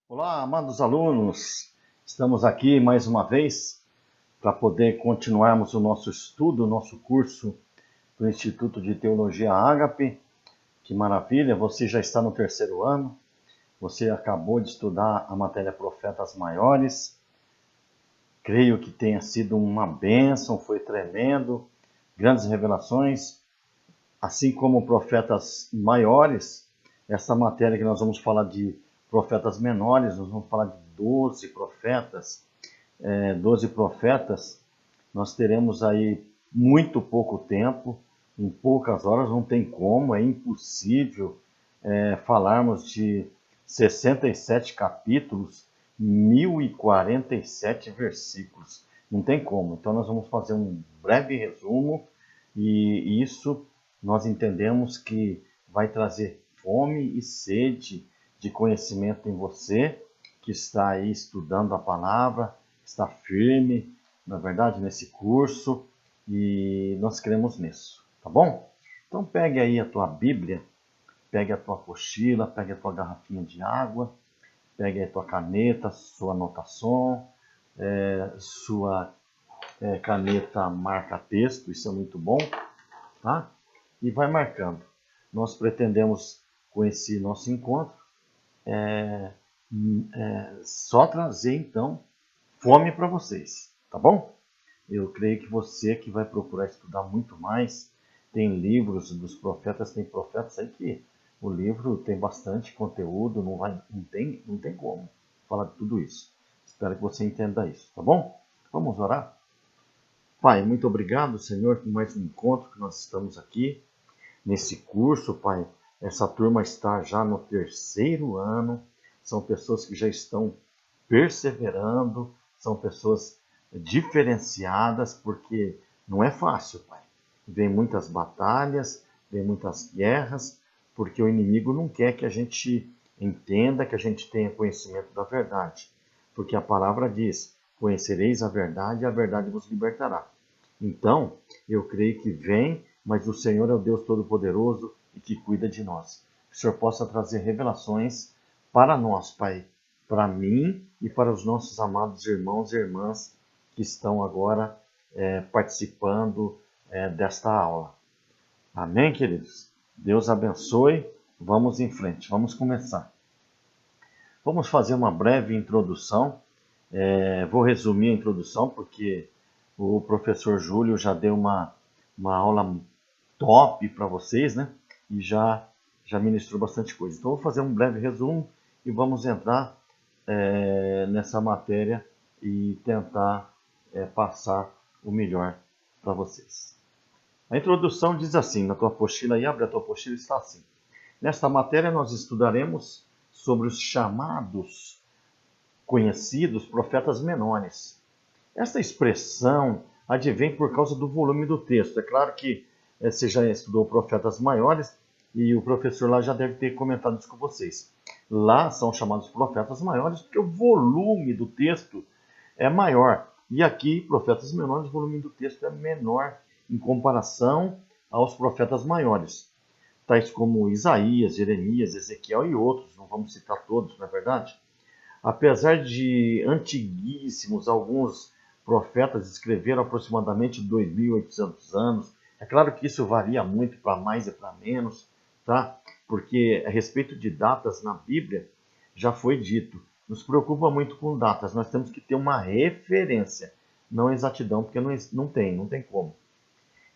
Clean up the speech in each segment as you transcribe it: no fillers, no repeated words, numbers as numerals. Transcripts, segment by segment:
Olá, amados alunos, estamos aqui mais uma vez para poder continuarmos o nosso estudo, o nosso curso do Instituto de Teologia Ágape. Que maravilha, você já está no 3º ano, você acabou de estudar a matéria Profetas Maiores. Creio que tenha sido uma bênção, foi tremendo, grandes revelações, assim como Profetas Maiores. Essa matéria que nós vamos falar de profetas menores, nós vamos falar de 12 profetas. 12 profetas, nós teremos aí muito pouco tempo, em poucas horas, não tem como, é impossível falarmos de 67 capítulos, 1047 versículos, não tem como. Então nós vamos fazer um breve resumo e isso nós entendemos que vai trazer fome e sede de conhecimento em você, que está aí estudando a palavra, está firme, na verdade, nesse curso, e nós cremos nisso, tá bom? Então pegue aí a tua Bíblia, pegue a tua apostila, pegue a tua garrafinha de água, pegue a tua caneta, sua anotação, sua caneta marca-texto, isso é muito bom, tá? E vai marcando. Nós pretendemos, com esse nosso encontro, só trazer, então, fome para vocês, tá bom? Eu creio que você que vai procurar estudar muito mais, tem livros dos profetas, tem profetas aí que o livro tem bastante conteúdo, não tem como falar de tudo isso. Espero que você entenda isso, tá bom? Vamos orar? Pai, muito obrigado, Senhor, por mais um encontro que nós estamos aqui nesse curso, Pai. Essa turma está já no 3º ano, são pessoas que já estão perseverando, são pessoas diferenciadas, porque não é fácil, Pai. Vem muitas batalhas, vem muitas guerras, porque o inimigo não quer que a gente entenda, que a gente tenha conhecimento da verdade. Porque a palavra diz, conhecereis a verdade e a verdade vos libertará. Então, eu creio que vem, mas o Senhor é o Deus Todo-Poderoso e que cuida de nós. Que o Senhor possa trazer revelações para nós, Pai, para mim e para os nossos amados irmãos e irmãs que estão agora participando desta aula. Amém, queridos? Deus abençoe. Vamos em frente, vamos começar. Vamos fazer uma breve introdução. Vou resumir a introdução porque o professor Júlio já deu uma aula top para vocês, né? E já ministrou bastante coisa. Então, vou fazer um breve resumo e vamos entrar nessa matéria e tentar passar o melhor para vocês. A introdução diz assim, na tua apostila aí, abre a tua apostila, está assim. Nesta matéria nós estudaremos sobre os chamados, conhecidos profetas menores. Esta expressão advém por causa do volume do texto. É claro que você já estudou profetas maiores e o professor lá já deve ter comentado isso com vocês. Lá são chamados profetas maiores porque o volume do texto é maior. E aqui, profetas menores, o volume do texto é menor em comparação aos profetas maiores, tais como Isaías, Jeremias, Ezequiel e outros. Não vamos citar todos, não é verdade? Apesar de antiguíssimos, alguns profetas escreveram aproximadamente 2.800 anos. É claro que isso varia muito para mais e para menos, tá? Porque a respeito de datas na Bíblia, já foi dito, nos preocupa muito com datas, nós temos que ter uma referência, não exatidão, porque não tem como.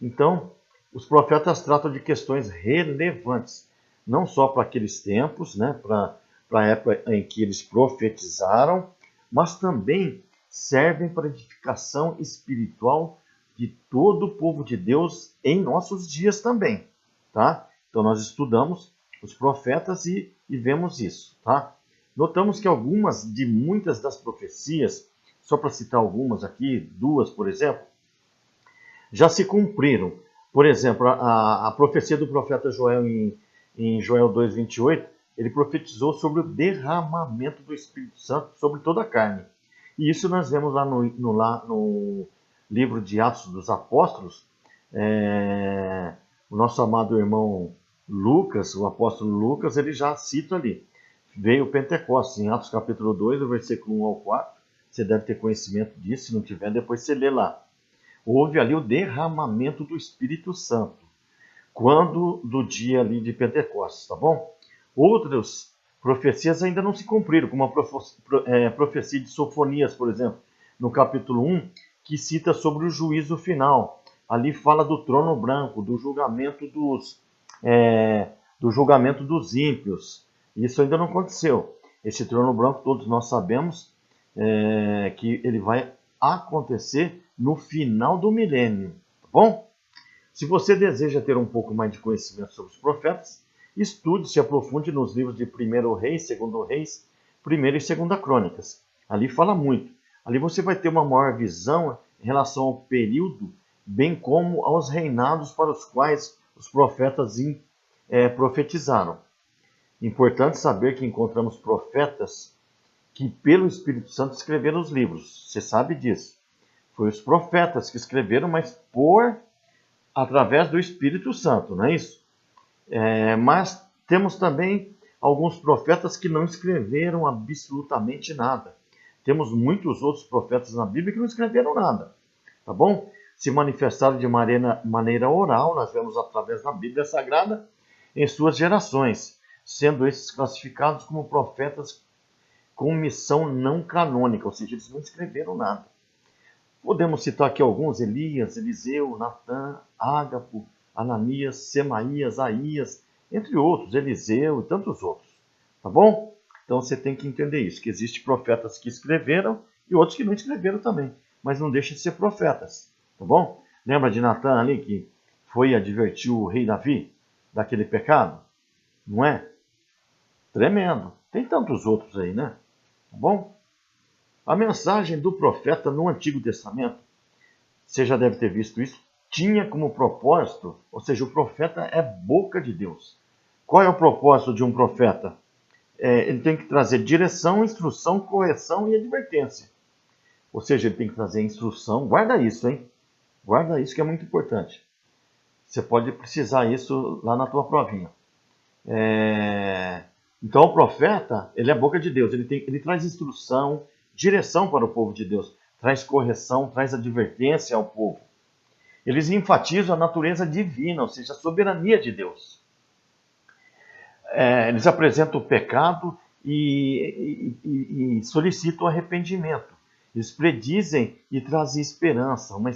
Então, os profetas tratam de questões relevantes, não só para aqueles tempos, né, para a época em que eles profetizaram, mas também servem para edificação espiritual de todo o povo de Deus em nossos dias também, tá? Então nós estudamos os profetas e vemos isso, tá? Notamos que muitas das profecias, só para citar algumas aqui, 2, por exemplo, já se cumpriram. Por exemplo, a profecia do profeta Joel em em Joel 2:28, ele profetizou sobre o derramamento do Espírito Santo sobre toda a carne. E isso nós vemos lá no livro de Atos dos Apóstolos. O nosso amado irmão Lucas, o apóstolo Lucas, ele já cita ali. Veio o Pentecostes, em Atos capítulo 2, do versículo 1 ao 4. Você deve ter conhecimento disso, se não tiver, depois você lê lá. Houve ali o derramamento do Espírito Santo, quando do dia ali de Pentecostes, tá bom? Outras profecias ainda não se cumpriram, como a profecia de Sofonias, por exemplo, no capítulo 1, que cita sobre o juízo final. Ali fala do trono branco, do julgamento dos ímpios. Isso ainda não aconteceu. Esse trono branco, todos nós sabemos que ele vai acontecer no final do milênio, tá bom? Se você deseja ter um pouco mais de conhecimento sobre os profetas, estude, se aprofunde nos livros de 1º Reis, 2º Reis, 1ª e 2ª Crônicas. Ali fala muito. Ali você vai ter uma maior visão em relação ao período, bem como aos reinados para os quais os profetas profetizaram. Importante saber que encontramos profetas que pelo Espírito Santo escreveram os livros. Você sabe disso. Foi os profetas que escreveram, mas através do Espírito Santo, não é isso? Mas temos também alguns profetas que não escreveram absolutamente nada. Temos muitos outros profetas na Bíblia que não escreveram nada, tá bom? Se manifestaram de maneira oral, nós vemos através da Bíblia Sagrada, em suas gerações, sendo esses classificados como profetas com missão não canônica, ou seja, eles não escreveram nada. Podemos citar aqui alguns: Elias, Eliseu, Natã, Ágapo, Ananias, Semaías, Aías, entre outros, Eliseu e tantos outros. Tá bom? Então você tem que entender isso, que existem profetas que escreveram e outros que não escreveram também, mas não deixam de ser profetas. Tá bom? Lembra de Natã ali que foi advertir o rei Davi daquele pecado? Não é? Tremendo. Tem tantos outros aí, né? Tá bom? A mensagem do profeta no Antigo Testamento, você já deve ter visto isso, tinha como propósito, ou seja, o profeta é boca de Deus. Qual é o propósito de um profeta? Ele tem que trazer direção, instrução, correção e advertência. Ou seja, ele tem que trazer instrução. Guarda isso, hein? Guarda isso que é muito importante. Você pode precisar isso lá na tua provinha. Então o profeta, ele é a boca de Deus. Ele traz instrução, direção para o povo de Deus. Traz correção, traz advertência ao povo. Eles enfatizam a natureza divina, ou seja, a soberania de Deus. Eles apresentam o pecado e solicitam arrependimento. Eles predizem e trazem esperança, uma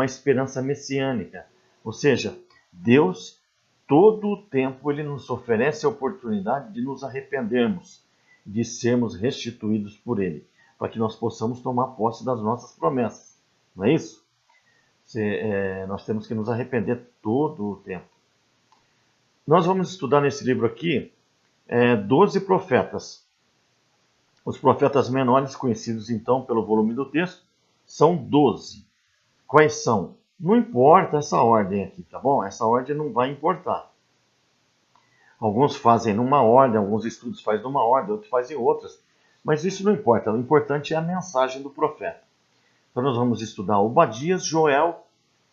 esperança messiânica. Ou seja, Deus, todo o tempo, ele nos oferece a oportunidade de nos arrependermos, de sermos restituídos por Ele, para que nós possamos tomar posse das nossas promessas. Não é isso? Nós temos que nos arrepender todo o tempo. Nós vamos estudar nesse livro aqui 12 profetas. Os profetas menores, conhecidos então pelo volume do texto, são 12. Quais são? Não importa essa ordem aqui, tá bom? Essa ordem não vai importar. Alguns fazem numa ordem, alguns estudos fazem numa ordem, outros fazem outras. Mas isso não importa, o importante é a mensagem do profeta. Então nós vamos estudar Obadias, Joel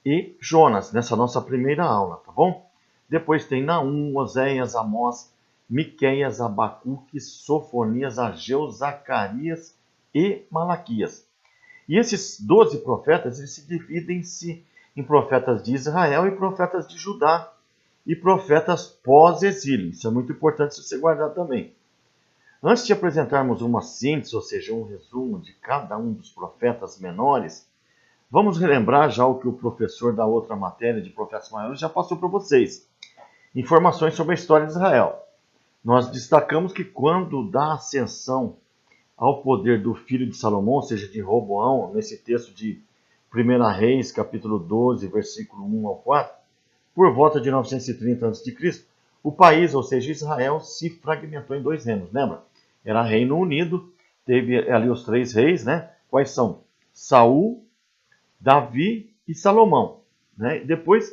e Jonas nessa nossa primeira aula, tá bom? Depois tem Naum, Oséias, Amós, Miqueias, Abacuque, Sofonias, Ageu, Zacarias e Malaquias. E esses 12 profetas, eles se dividem-se em profetas de Israel e profetas de Judá e profetas pós-exílio. Isso é muito importante você guardar também. Antes de apresentarmos uma síntese, ou seja, um resumo de cada um dos profetas menores, vamos relembrar já o que o professor da outra matéria de profetas maiores já passou para vocês. Informações sobre a história de Israel. Nós destacamos que quando da ascensão ao poder do filho de Salomão, ou seja, de Roboão, nesse texto de 1 Reis, capítulo 12, versículo 1 ao 4, por volta de 930 a.C., o país, ou seja, Israel, se fragmentou em 2 reinos, lembra? Era Reino Unido, teve ali os 3 reis, né? Quais são? Saul, Davi e Salomão. Né? Depois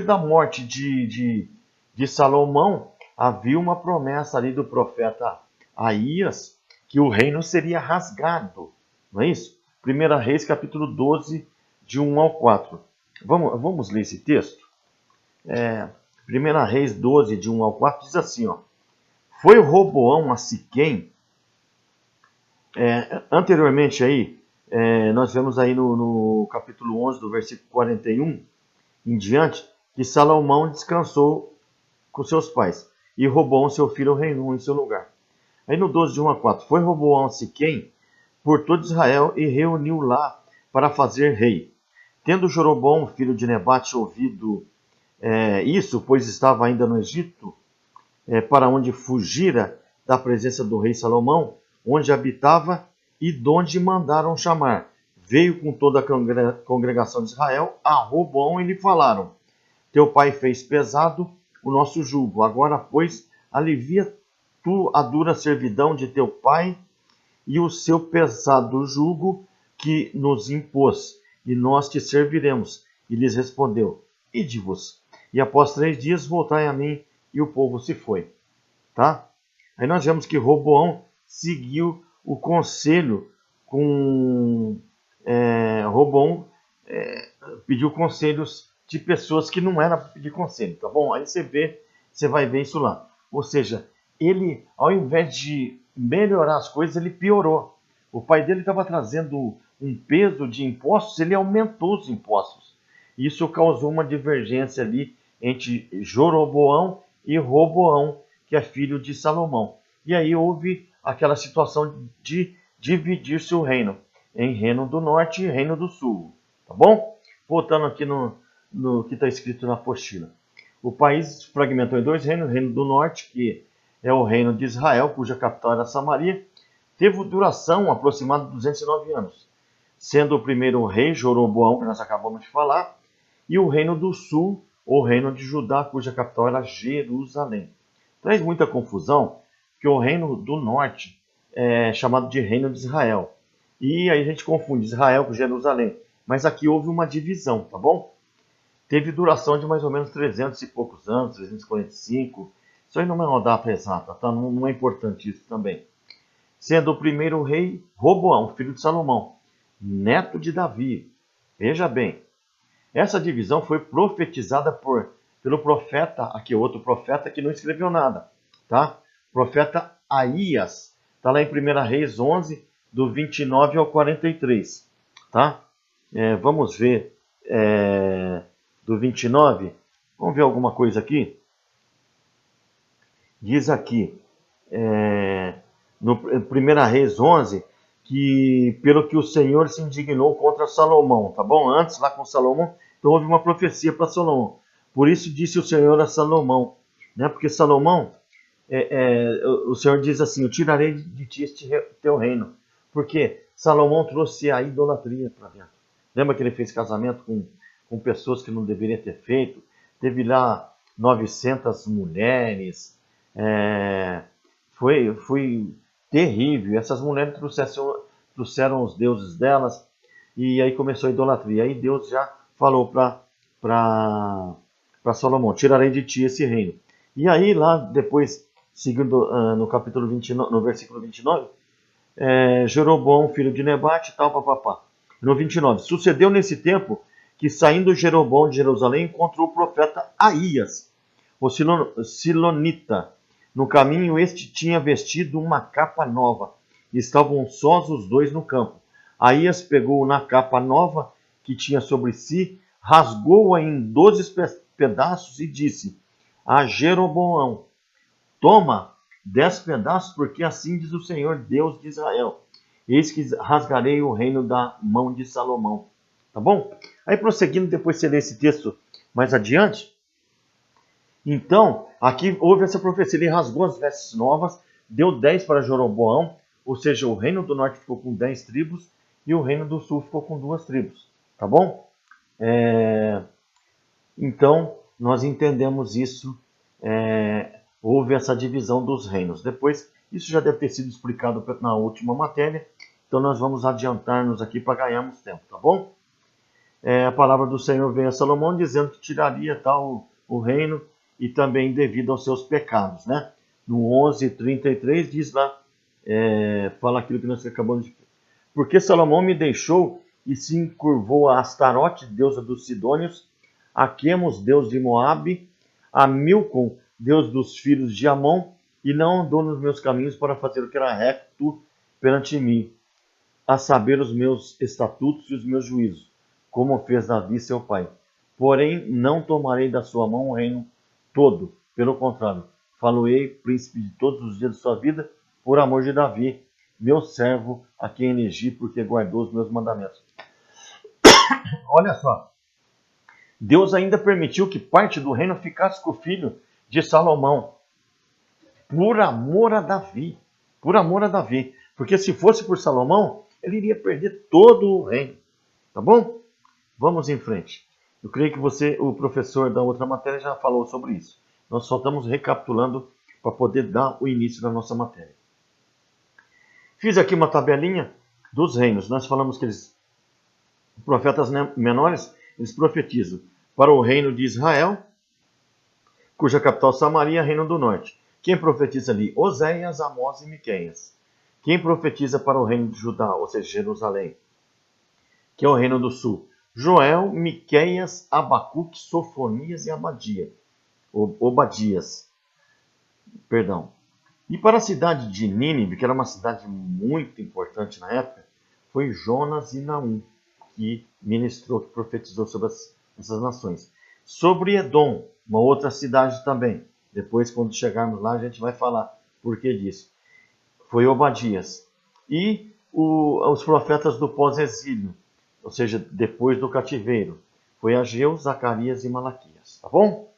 da morte de de Salomão, havia uma promessa ali do profeta Aías, que o reino seria rasgado. Não é isso? 1 Reis, capítulo 12, de 1 ao 4. Vamos ler esse texto? 1 Reis 12, de 1 ao 4, diz assim, ó. Foi Roboão a Siquém. Anteriormente aí, nós vemos aí no capítulo 11, do versículo 41 em diante, que Salomão descansou com seus pais, e Roboão, seu filho, reinou em seu lugar. Aí no 12, de 1 a 4, foi Roboão a Siquém por todo Israel e reuniu lá para fazer rei. Tendo Jeroboão, filho de Nebate, ouvido isso, pois estava ainda no Egito, para onde fugira da presença do rei Salomão, onde habitava e donde mandaram chamar. Veio com toda a congregação de Israel a Roboão e lhe falaram: Teu pai fez pesado o nosso jugo. Agora, pois, alivia tu a dura servidão de teu pai e o seu pesado jugo que nos impôs, e nós te serviremos. E lhes respondeu: Ide-vos, e após 3 dias voltai a mim. E o povo se foi. Tá? Aí nós vemos que Roboão seguiu o conselho com... Roboão pediu conselhos de pessoas que não era para pedir conselho, tá bom? Aí você vai ver isso lá. Ou seja, ele, ao invés de melhorar as coisas, ele piorou. O pai dele estava trazendo um peso de impostos, ele aumentou os impostos. Isso causou uma divergência ali entre Jeroboão e Roboão, que é filho de Salomão. E aí houve aquela situação de dividir-se o reino em Reino do Norte e Reino do Sul. Tá bom? Voltando aqui no que está escrito na apostila. O país fragmentou em 2 reinos. O Reino do Norte, que é o Reino de Israel, cuja capital era Samaria, teve duração aproximada de 209 anos, sendo o primeiro rei Jeroboão, que nós acabamos de falar, e o Reino do Sul, o Reino de Judá, cuja capital era Jerusalém. Traz muita confusão, que o Reino do Norte é chamado de Reino de Israel. E aí a gente confunde Israel com Jerusalém. Mas aqui houve uma divisão, tá bom? Teve duração de mais ou menos 300 e poucos anos, 345. Isso aí não é uma data exata, tá? Não é importante isso também. Sendo o primeiro rei Roboão, filho de Salomão, neto de Davi. Veja bem, essa divisão foi profetizada pelo profeta, aqui outro profeta que não escreveu nada, tá? Profeta Aías, está lá em 1 Reis 11, do 29 ao 43, tá? Vamos ver do 29, vamos ver alguma coisa aqui? Diz aqui, no 1 Reis 11, que pelo que o Senhor se indignou contra Salomão, tá bom? Antes, lá com Salomão, então houve uma profecia para Salomão. Por isso disse o Senhor a Salomão, né? Porque Salomão, o Senhor diz assim: eu tirarei de ti este teu reino. Porque Salomão trouxe a idolatria para dentro. Lembra que ele fez casamento com pessoas que não deveria ter feito? Teve lá 900 mulheres. Foi terrível. Essas mulheres trouxeram os deuses delas e aí começou a idolatria. Aí Deus já falou para Salomão: tirarei de ti esse reino. E aí lá depois, seguindo no capítulo 29, no versículo 29, Jeroboão, filho de Nebate, tal, papapá. No 29, sucedeu nesse tempo que, saindo Jeroboão de Jerusalém, encontrou o profeta Aías, o silonita. No caminho, este tinha vestido uma capa nova. Estavam sós os dois no campo. Aías pegou na capa nova que tinha sobre si, rasgou-a em 12 pedaços e disse a Jeroboão: toma 10 pedaços, porque assim diz o Senhor, Deus de Israel: eis que rasgarei o reino da mão de Salomão. Tá bom? Aí prosseguindo, depois você lê esse texto mais adiante. Então, aqui houve essa profecia, ele rasgou as vestes novas, deu 10 para Jeroboão, ou seja, o reino do norte ficou com 10 tribos e o reino do sul ficou com 2 tribos. Tá bom? Então, nós entendemos isso, houve essa divisão dos reinos. Depois, isso já deve ter sido explicado na última matéria, então nós vamos adiantar-nos aqui para ganharmos tempo, tá bom? A palavra do Senhor veio a Salomão dizendo que tiraria tal o reino e também devido aos seus pecados, né? No 11:33 diz lá, fala aquilo que nós acabamos de... Porque Salomão me deixou e se encurvou a Astarote, deusa dos Sidônios, a Quemos, deus de Moabe, a Milcom, deus dos filhos de Amon, e não andou nos meus caminhos para fazer o que era reto perante mim, a saber os meus estatutos e os meus juízos, como fez Davi seu pai. Porém, não tomarei da sua mão o reino todo, pelo contrário, faloei príncipe de todos os dias de sua vida, por amor de Davi, meu servo, a quem elegi, porque guardou os meus mandamentos. Olha só, Deus ainda permitiu que parte do reino ficasse com o filho de Salomão, por amor a Davi, por amor a Davi, porque se fosse por Salomão, ele iria perder todo o reino, tá bom? Vamos em frente. Eu creio que o professor da outra matéria já falou sobre isso. Nós só estamos recapitulando para poder dar o início da nossa matéria. Fiz aqui uma tabelinha dos reinos. Nós falamos que os profetas menores, eles profetizam para o reino de Israel, cuja capital Samaria, reino do norte. Quem profetiza ali? Oséias, Amós e Miqueias. Quem profetiza para o reino de Judá, ou seja, Jerusalém, que é o reino do sul? Joel, Miqueias, Abacuque, Sofonias e Obadias. Perdão. E para a cidade de Nínive, que era uma cidade muito importante na época, foi Jonas e Naum que ministrou, que profetizou sobre essas nações. Sobre Edom, uma outra cidade também. Depois, quando chegarmos lá, a gente vai falar por que disso. Foi Obadias. E os profetas do pós-exílio, ou seja, depois do cativeiro, foi Ageu, Zacarias e Malaquias. Tá bom?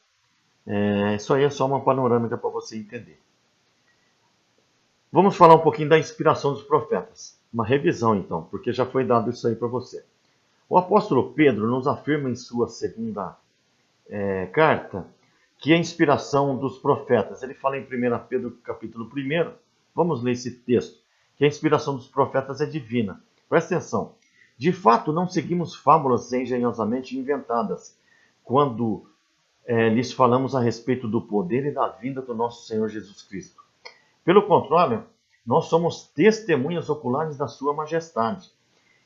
Isso aí é só uma panorâmica para você entender. Vamos falar um pouquinho da inspiração dos profetas. Uma revisão, então, porque já foi dado isso aí para você. O apóstolo Pedro nos afirma em sua segunda carta que a inspiração dos profetas, ele fala em 1 Pedro capítulo 1, vamos ler esse texto, que a inspiração dos profetas é divina. Presta atenção. De fato, não seguimos fábulas engenhosamente inventadas, quando lhes falamos a respeito do poder e da vinda do nosso Senhor Jesus Cristo. Pelo contrário, nós somos testemunhas oculares da sua majestade.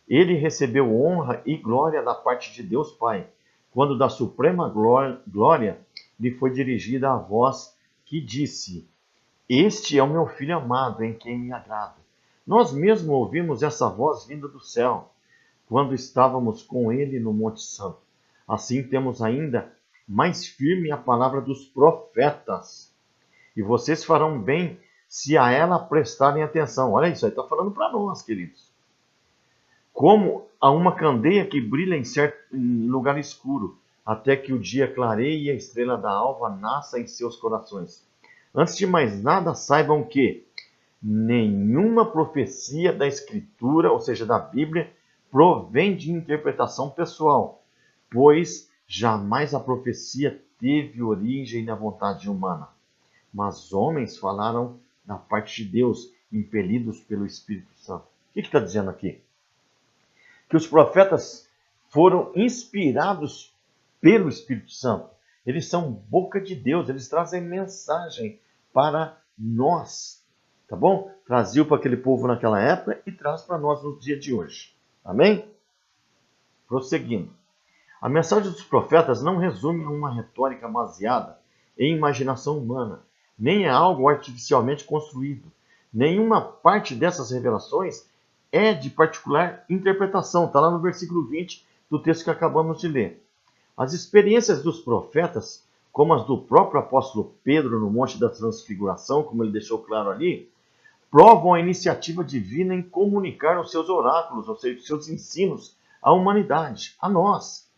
Ele recebeu honra e glória da parte de Deus Pai, quando da suprema glória lhe foi dirigida a voz que disse: Este é o meu Filho amado, em quem me agrado. Nós mesmos ouvimos essa voz vinda do céu, quando estávamos com ele no Monte Santo. Assim temos ainda mais firme a palavra dos profetas. E vocês farão bem se a ela prestarem atenção. Olha isso aí, está falando para nós, queridos. Como a uma candeia que brilha em lugar escuro, até que o dia clareie e a estrela da alva nasça em seus corações. Antes de mais nada, saibam que nenhuma profecia da Escritura, ou seja, da Bíblia, provém de interpretação pessoal, pois jamais a profecia teve origem na vontade humana. Mas homens falaram da parte de Deus, impelidos pelo Espírito Santo. O que está dizendo aqui? Que os profetas foram inspirados pelo Espírito Santo. Eles são boca de Deus, eles trazem mensagem para nós. Tá bom? Traziam para aquele povo naquela época e traz para nós no dia de hoje. Amém? Prosseguindo. A mensagem dos profetas não resume uma retórica baseada em imaginação humana, nem é algo artificialmente construído. Nenhuma parte dessas revelações é de particular interpretação. Está lá no versículo 20 do texto que acabamos de ler. As experiências dos profetas, como as do próprio apóstolo Pedro no Monte da Transfiguração, como ele deixou claro ali, provam a iniciativa divina em comunicar os seus oráculos, ou seja, os seus ensinos à humanidade, a nós.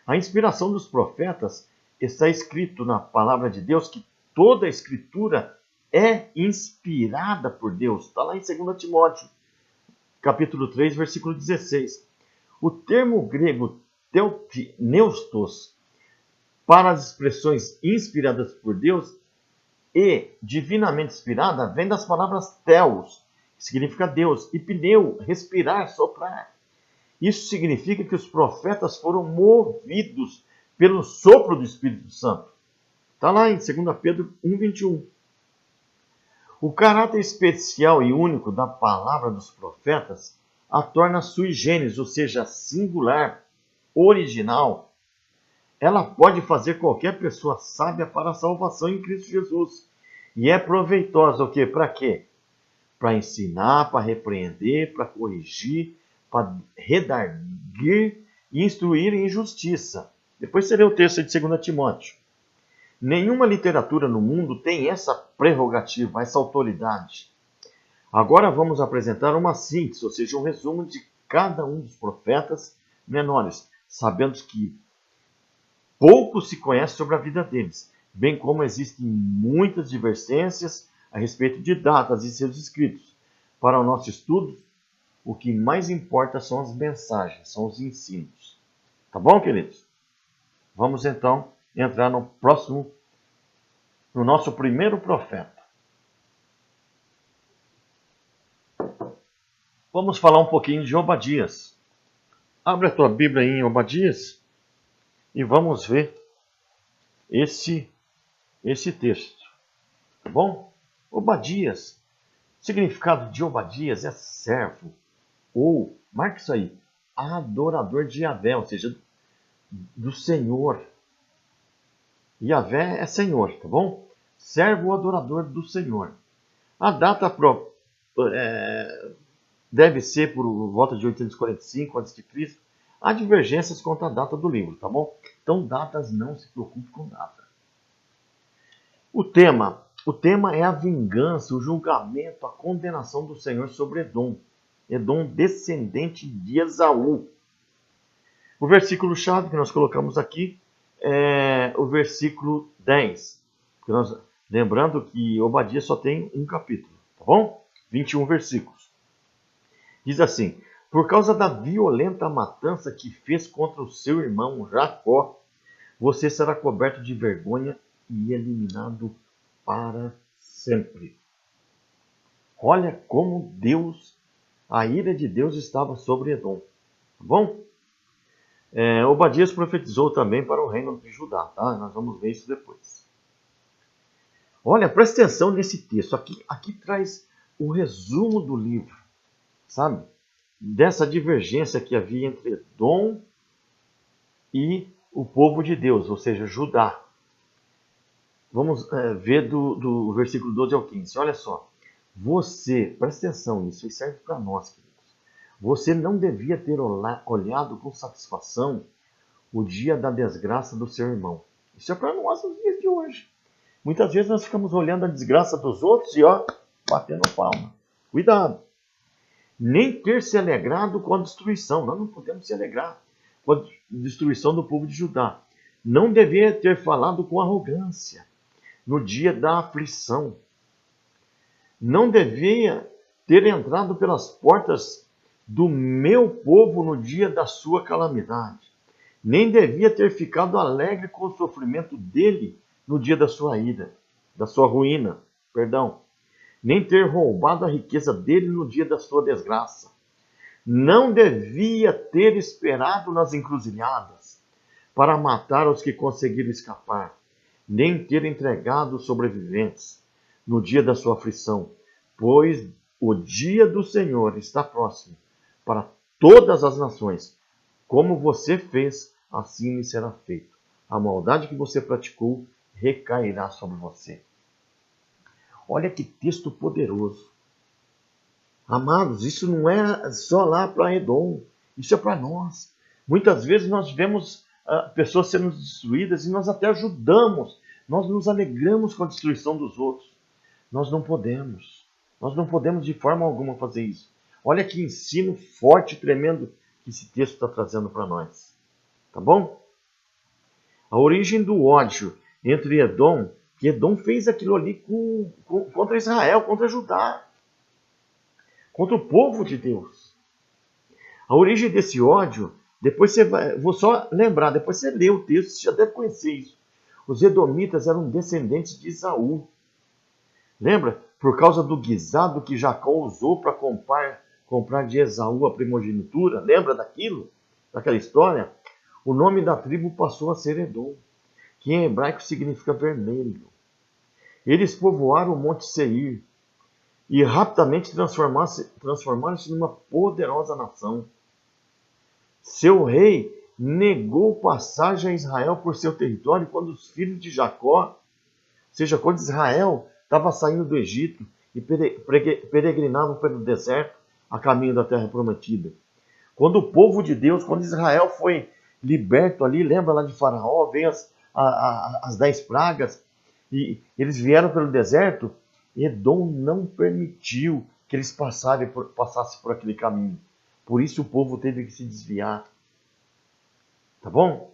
A inspiração dos profetas está escrito na palavra de Deus que toda a escritura é inspirada por Deus. Está lá em 2 Timóteo, capítulo 3, versículo 16. O termo grego teopneustos para as expressões inspiradas por Deus e divinamente inspirada vem das palavras theos, que significa Deus, e pneu, respirar, soprar. Isso significa que os profetas foram movidos pelo sopro do Espírito Santo. Está lá em 2 Pedro 1,21. O caráter especial e único da palavra dos profetas a torna sui generis, ou seja, singular, original. Ela pode fazer qualquer pessoa sábia para a salvação em Cristo Jesus. E é proveitosa o quê? Para quê? Para ensinar, para repreender, para corrigir, para redarguir e instruir em justiça. Depois você lê o texto de 2 Timóteo. Nenhuma literatura no mundo tem essa prerrogativa, essa autoridade. Agora vamos apresentar uma síntese, ou seja, um resumo de cada um dos profetas menores, sabendo que pouco se conhece sobre a vida deles, bem como existem muitas divergências a respeito de datas e seus escritos. Para o nosso estudo, o que mais importa são as mensagens, são os ensinos. Tá bom, queridos? Vamos então entrar no nosso primeiro profeta. Vamos falar um pouquinho de Obadias. Abre a tua Bíblia aí em Obadias e vamos ver esse texto. Tá bom? Obadias. O significado de Obadias é servo, ou, marca isso aí, adorador de Yahvé, ou seja, do Senhor. Yahvé é Senhor, tá bom? Servo ou adorador do Senhor. A data deve ser por volta de 845 a.C. Há divergências quanto à data do livro, tá bom? Então, datas, não se preocupe com data. O tema é a vingança, o julgamento, a condenação do Senhor sobre Edom. Edom, descendente de Esaú. O versículo-chave que nós colocamos aqui é o versículo 10. Lembrando que Obadias só tem um capítulo, tá bom? 21 versículos. Diz assim: por causa da violenta matança que fez contra o seu irmão Jacó, você será coberto de vergonha e eliminado para sempre. Olha como a ira de Deus estava sobre Edom. Tá bom? Obadias profetizou também para o reino de Judá, tá? Nós vamos ver isso depois. Olha, presta atenção nesse texto. Aqui traz o resumo do livro, sabe? Dessa divergência que havia entre Edom e o povo de Deus, ou seja, Judá. Vamos ver do versículo 12 ao 15. Olha só. Presta atenção nisso, isso serve para nós, queridos. Você não devia ter olhado com satisfação o dia da desgraça do seu irmão. Isso é para nós nos dias de hoje. Muitas vezes nós ficamos olhando a desgraça dos outros e batendo palma. Cuidado. Nem ter se alegrado com a destruição. Nós não podemos se alegrar com a destruição do povo de Judá. Não devia ter falado com arrogância no dia da aflição. Não devia ter entrado pelas portas do meu povo no dia da sua calamidade. Nem devia ter ficado alegre com o sofrimento dele no dia da sua ira, da sua ruína, perdão. Nem ter roubado a riqueza dele no dia da sua desgraça. Não devia ter esperado nas encruzilhadas para matar os que conseguiram escapar, nem ter entregado os sobreviventes no dia da sua aflição, pois o dia do Senhor está próximo para todas as nações. Como você fez, assim lhe será feito. A maldade que você praticou recairá sobre você. Olha que texto poderoso. Amados, isso não é só lá para Edom, isso é para nós. Muitas vezes nós vemos pessoas sendo destruídas e nós até ajudamos, nós nos alegramos com a destruição dos outros. Nós não podemos de forma alguma fazer isso. Olha que ensino forte e tremendo que esse texto está trazendo para nós. Tá bom? A origem do ódio entre Edom, que Edom fez aquilo ali contra Israel, contra Judá, contra o povo de Deus. A origem desse ódio, vou só lembrar, depois você lê o texto, você já deve conhecer isso. Os edomitas eram descendentes de Esaú. Lembra? Por causa do guisado que Jacó usou para comprar de Esaú a primogenitura. Lembra daquilo? Daquela história? O nome da tribo passou a ser Edom. que em hebraico significa vermelho. Eles povoaram o Monte Seir e rapidamente transformaram-se numa poderosa nação. Seu rei negou passagem a Israel por seu território quando os filhos de Jacó, ou seja, quando Israel estava saindo do Egito e peregrinavam pelo deserto a caminho da terra prometida. Quando o povo de Deus, quando Israel foi liberto ali, lembra lá de Faraó, veio as 10 pragas, e eles vieram pelo deserto, Edom não permitiu que eles passassem por aquele caminho. Por isso o povo teve que se desviar. Tá bom?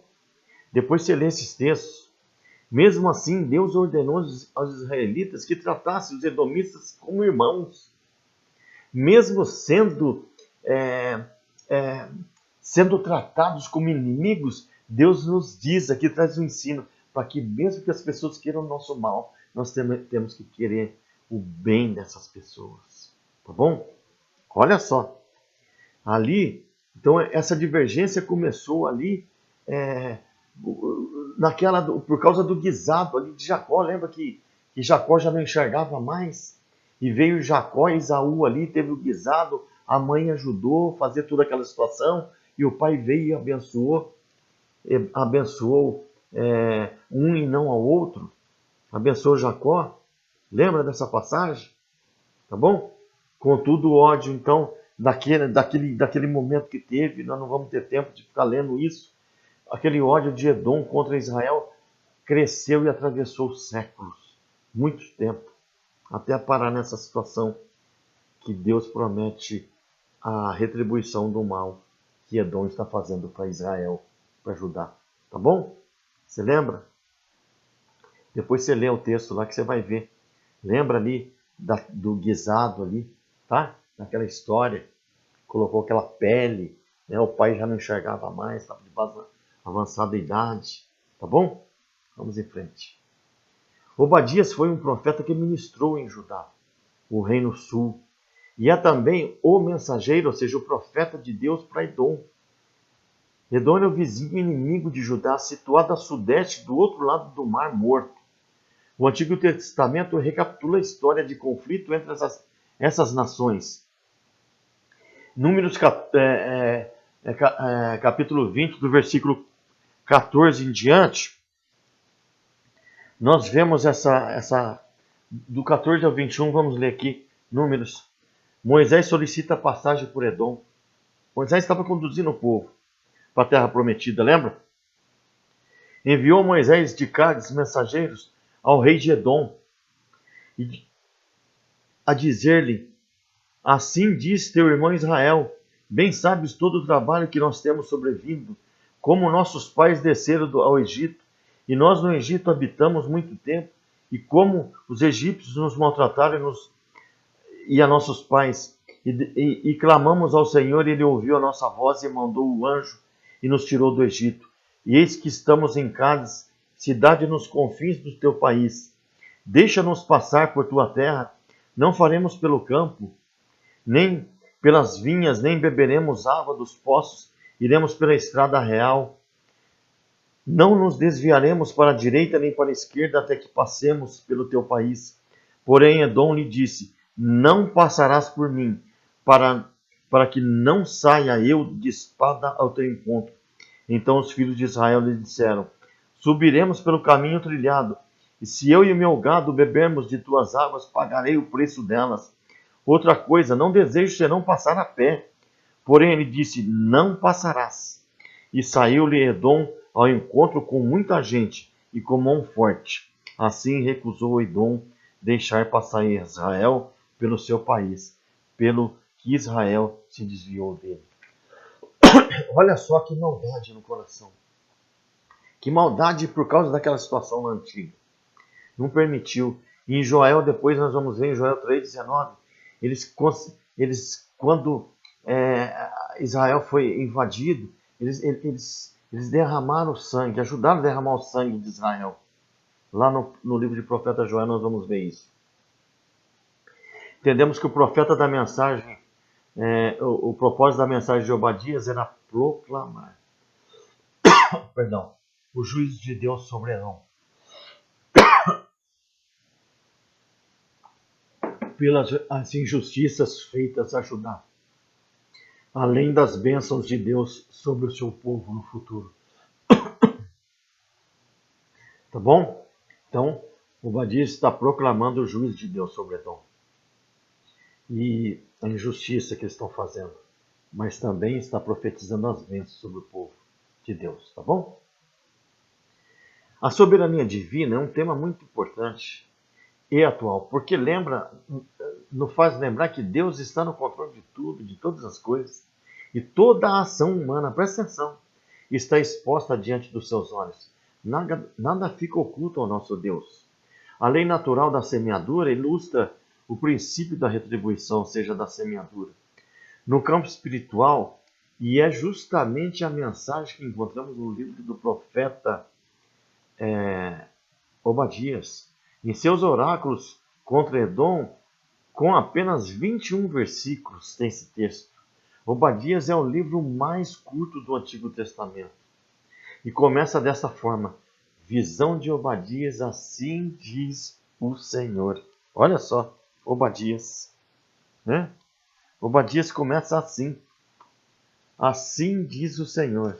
Depois você lê esses textos. Mesmo assim, Deus ordenou aos israelitas que tratassem os edomitas como irmãos. Mesmo sendo tratados como inimigos, Deus nos diz, aqui traz um ensino, para que mesmo que as pessoas queiram o nosso mal, nós temos que querer o bem dessas pessoas. Tá bom? Olha só. Ali, então essa divergência começou ali por causa do guisado ali de Jacó. Lembra que Jacó já não enxergava mais? E veio Jacó e Esaú ali, teve o guisado, a mãe ajudou a fazer toda aquela situação, e o pai veio e abençoou um e não ao outro, abençoou Jacó. Lembra dessa passagem? Tá bom? Contudo, o ódio, então, daquele momento que teve, nós não vamos ter tempo de ficar lendo isso, aquele ódio de Edom contra Israel cresceu e atravessou séculos, muito tempo, até parar nessa situação que Deus promete a retribuição do mal que Edom está fazendo para Israel, para ajudar. Tá bom? Você lembra? Depois você lê o texto lá que você vai ver. Lembra ali do guisado ali, tá? Naquela história. Colocou aquela pele, né? O pai já não enxergava mais, estava de avançada idade. Tá bom? Vamos em frente. Obadias foi um profeta que ministrou em Judá, o reino sul. E é também o mensageiro, ou seja, o profeta de Deus para Edom. Edom é o vizinho inimigo de Judá, situado a sudeste do outro lado do Mar Morto. O Antigo Testamento recapitula a história de conflito entre essas nações. Números capítulo 20, do versículo 14 em diante, nós vemos do 14 ao 21, vamos ler aqui, Números. Moisés solicita passagem por Edom. Moisés estava conduzindo o povo para a terra prometida, lembra? Enviou Moisés de Cádiz mensageiros ao rei de Edom, a dizer-lhe: assim diz teu irmão Israel, bem sabes todo o trabalho que nós temos sobrevindo, como nossos pais desceram ao Egito, e nós no Egito habitamos muito tempo, e como os egípcios nos maltrataram e a nossos pais, e clamamos ao Senhor, e Ele ouviu a nossa voz e mandou o anjo e nos tirou do Egito. E eis que estamos em Cádiz, cidade nos confins do teu país. Deixa-nos passar por tua terra, não faremos pelo campo, nem pelas vinhas, nem beberemos água dos poços, iremos pela estrada real. Não nos desviaremos para a direita nem para a esquerda até que passemos pelo teu país. Porém Edom lhe disse: não passarás por mim, para que não saia eu de espada ao teu encontro. Então os filhos de Israel lhe disseram: subiremos pelo caminho trilhado, e se eu e o meu gado bebermos de tuas águas, pagarei o preço delas. Outra coisa, não desejo senão passar a pé. Porém ele disse: não passarás. E saiu-lhe Edom ao encontro com muita gente e com mão forte. Assim recusou Edom deixar passar Israel pelo seu país, pelo que Israel se desviou dele. Olha só que maldade no coração. Que maldade por causa daquela situação lá antiga. Não permitiu. E em Joel, depois nós vamos ver em Joel 3,19, quando Israel foi invadido, eles derramaram sangue, ajudaram a derramar o sangue de Israel. Lá no livro de profeta Joel nós vamos ver isso. Entendemos que o profeta da mensagem, o propósito da mensagem de Obadias era proclamar. Perdão. o juízo de Deus sobre Edom. Pelas as injustiças feitas a Judá, além das bênçãos de Deus sobre o seu povo no futuro. Tá bom? Então, Obadias está proclamando o juízo de Deus sobre Edom e a injustiça que eles estão fazendo, mas também está profetizando as bênçãos sobre o povo de Deus, tá bom? A soberania divina é um tema muito importante e atual, porque nos faz lembrar que Deus está no controle de tudo, de todas as coisas, e toda a ação humana, presta atenção, está exposta diante dos seus olhos. Nada fica oculto ao nosso Deus. A lei natural da semeadura ilustra o princípio da retribuição, ou seja, da semeadura. No campo espiritual, e é justamente a mensagem que encontramos no livro do profeta Obadias. Em seus oráculos contra Edom, com apenas 21 versículos, tem esse texto. Obadias é o livro mais curto do Antigo Testamento. E começa dessa forma: visão de Obadias, assim diz o Senhor. Olha só, Obadias, né? Obadias começa assim: assim diz o Senhor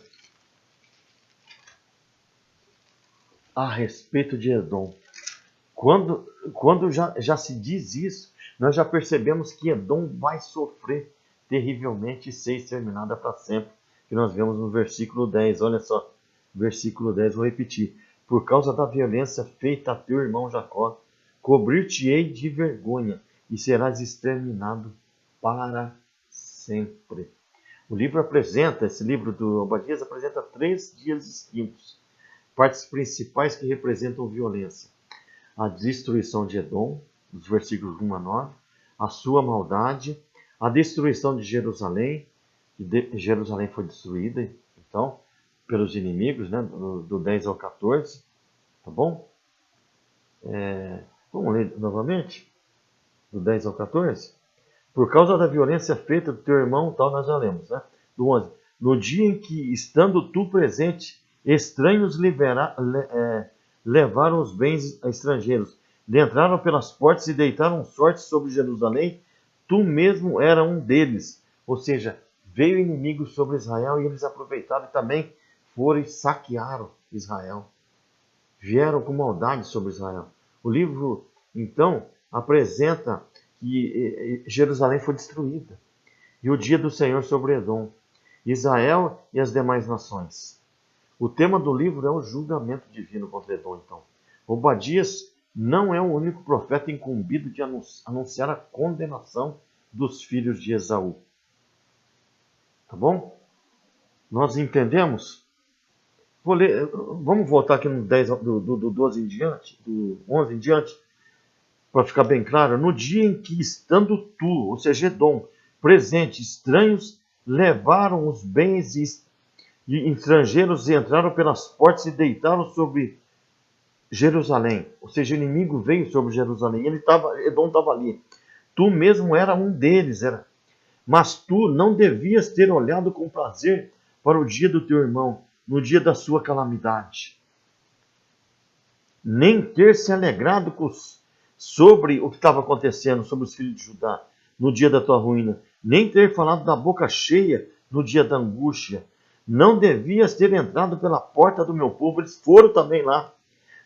a respeito de Edom. Quando já se diz isso, nós já percebemos que Edom vai sofrer terrivelmente e ser exterminada para sempre. Que nós vemos no versículo 10. Olha só, versículo 10, vou repetir. Por causa da violência feita a teu irmão Jacó, cobrir-te-ei de vergonha e serás exterminado para sempre. Esse livro do Obadias apresenta 3 dias distintos, partes principais que representam violência. A destruição de Edom, dos versículos 1 a 9, a sua maldade, a destruição de Jerusalém, Jerusalém foi destruída, então, pelos inimigos, né, do 10 ao 14, tá bom? Vamos ler novamente, do 10 ao 14. Por causa da violência feita do teu irmão, tal nós já lemos, né? Do 11. No dia em que, estando tu presente, estranhos levaram os bens a estrangeiros, entraram pelas portas e deitaram sorte sobre Jerusalém, tu mesmo era um deles. Ou seja, veio inimigo sobre Israel e eles aproveitaram e também foram e saquearam Israel. Vieram com maldade sobre Israel. O livro, então, apresenta que Jerusalém foi destruída. E o dia do Senhor sobre Edom, Israel e as demais nações. O tema do livro é o julgamento divino contra Edom, então. Obadias não é o único profeta incumbido de anunciar a condenação dos filhos de Esaú. Tá bom? Nós entendemos? Vamos voltar aqui no 10, do 12 em diante, do 11 em diante, para ficar bem claro. No dia em que, estando tu, ou seja, Edom, presente, estranhos levaram os bens e estrangeiros entraram pelas portas e deitaram sobre Jerusalém. Ou seja, o inimigo veio sobre Jerusalém. Edom estava ali. Tu mesmo era um deles, mas tu não devias ter olhado com prazer para o dia do teu irmão, no dia da sua calamidade, nem ter se alegrado sobre o que estava acontecendo, sobre os filhos de Judá, no dia da tua ruína, nem ter falado da boca cheia no dia da angústia. Não devias ter entrado pela porta do meu povo, eles foram também lá,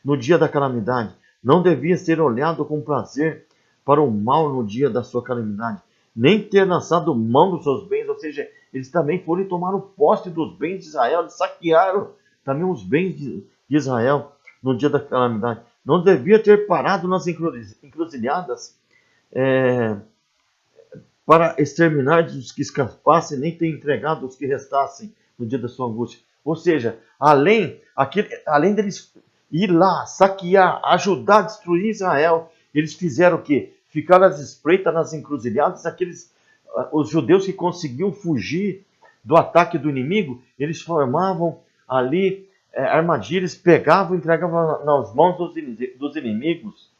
no dia da calamidade. Não devias ter olhado com prazer para o mal no dia da sua calamidade, nem ter lançado mão dos seus bens, ou seja, eles também foram e tomaram posse dos bens de Israel, eles saquearam também os bens de Israel no dia da calamidade. Não devia ter parado nas encruzilhadas para exterminar os que escapassem, nem ter entregado os que restassem no dia da sua angústia. Ou seja, além deles ir lá, saquear, ajudar a destruir Israel, eles fizeram o quê? Ficaram às espreitas nas encruzilhadas, os judeus que conseguiam fugir do ataque do inimigo, eles formavam ali armadilhas, pegavam e entregavam nas mãos dos inimigos.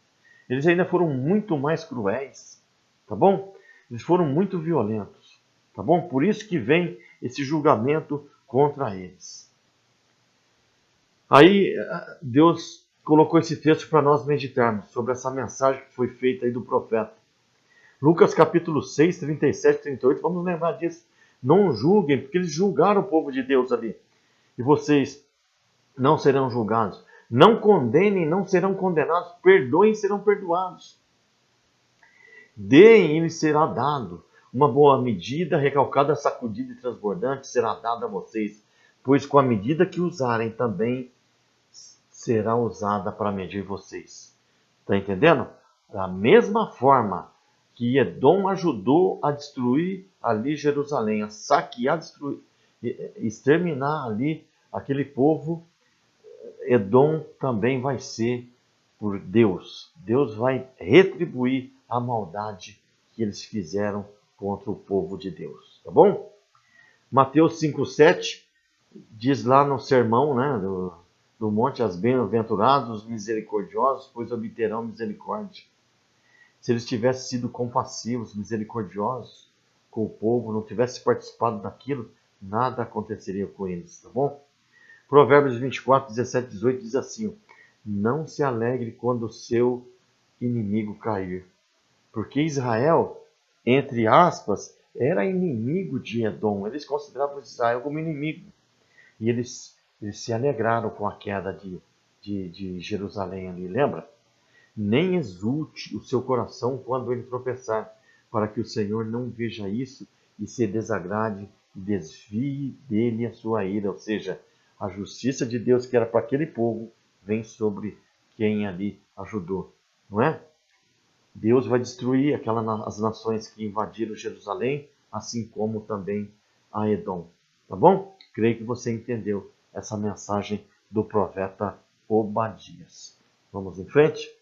Eles ainda foram muito mais cruéis, tá bom? Eles foram muito violentos, tá bom? Por isso que vem esse julgamento contra eles. Aí Deus colocou esse texto para nós meditarmos sobre essa mensagem que foi feita aí do profeta. Lucas capítulo 6, 37, 38, vamos lembrar disso. Não julguem, porque eles julgaram o povo de Deus ali. E vocês não serão julgados. Não condenem, não serão condenados. Perdoem, serão perdoados. Deem, e lhes será dado. Uma boa medida, recalcada, sacudida e transbordante será dada a vocês. Pois com a medida que usarem também será usada para medir vocês. Está entendendo? Da mesma forma que Edom ajudou a destruir ali Jerusalém, a saquear, destruir, exterminar ali aquele povo, Edom também vai ser por Deus. Deus vai retribuir a maldade que eles fizeram contra o povo de Deus. Tá bom? Mateus 5,7 diz lá no sermão, né, do monte, as bem-aventurados, os misericordiosos, pois obterão misericórdia. Se eles tivessem sido compassivos, misericordiosos com o povo, não tivessem participado daquilo, nada aconteceria com eles, tá bom? Provérbios 24, 17, 18 diz assim: não se alegre quando o seu inimigo cair, porque Israel, entre aspas, era inimigo de Edom. Eles consideravam Israel como inimigo. E eles se alegraram com a queda de Jerusalém ali, lembra? Nem exulte o seu coração quando ele tropeçar, para que o Senhor não veja isso e se desagrade e desvie dele a sua ira. Ou seja, a justiça de Deus que era para aquele povo vem sobre quem ali ajudou, não é? Deus vai destruir as nações que invadiram Jerusalém, assim como também a Edom. Tá bom? Creio que você entendeu essa mensagem do profeta Obadias. Vamos em frente?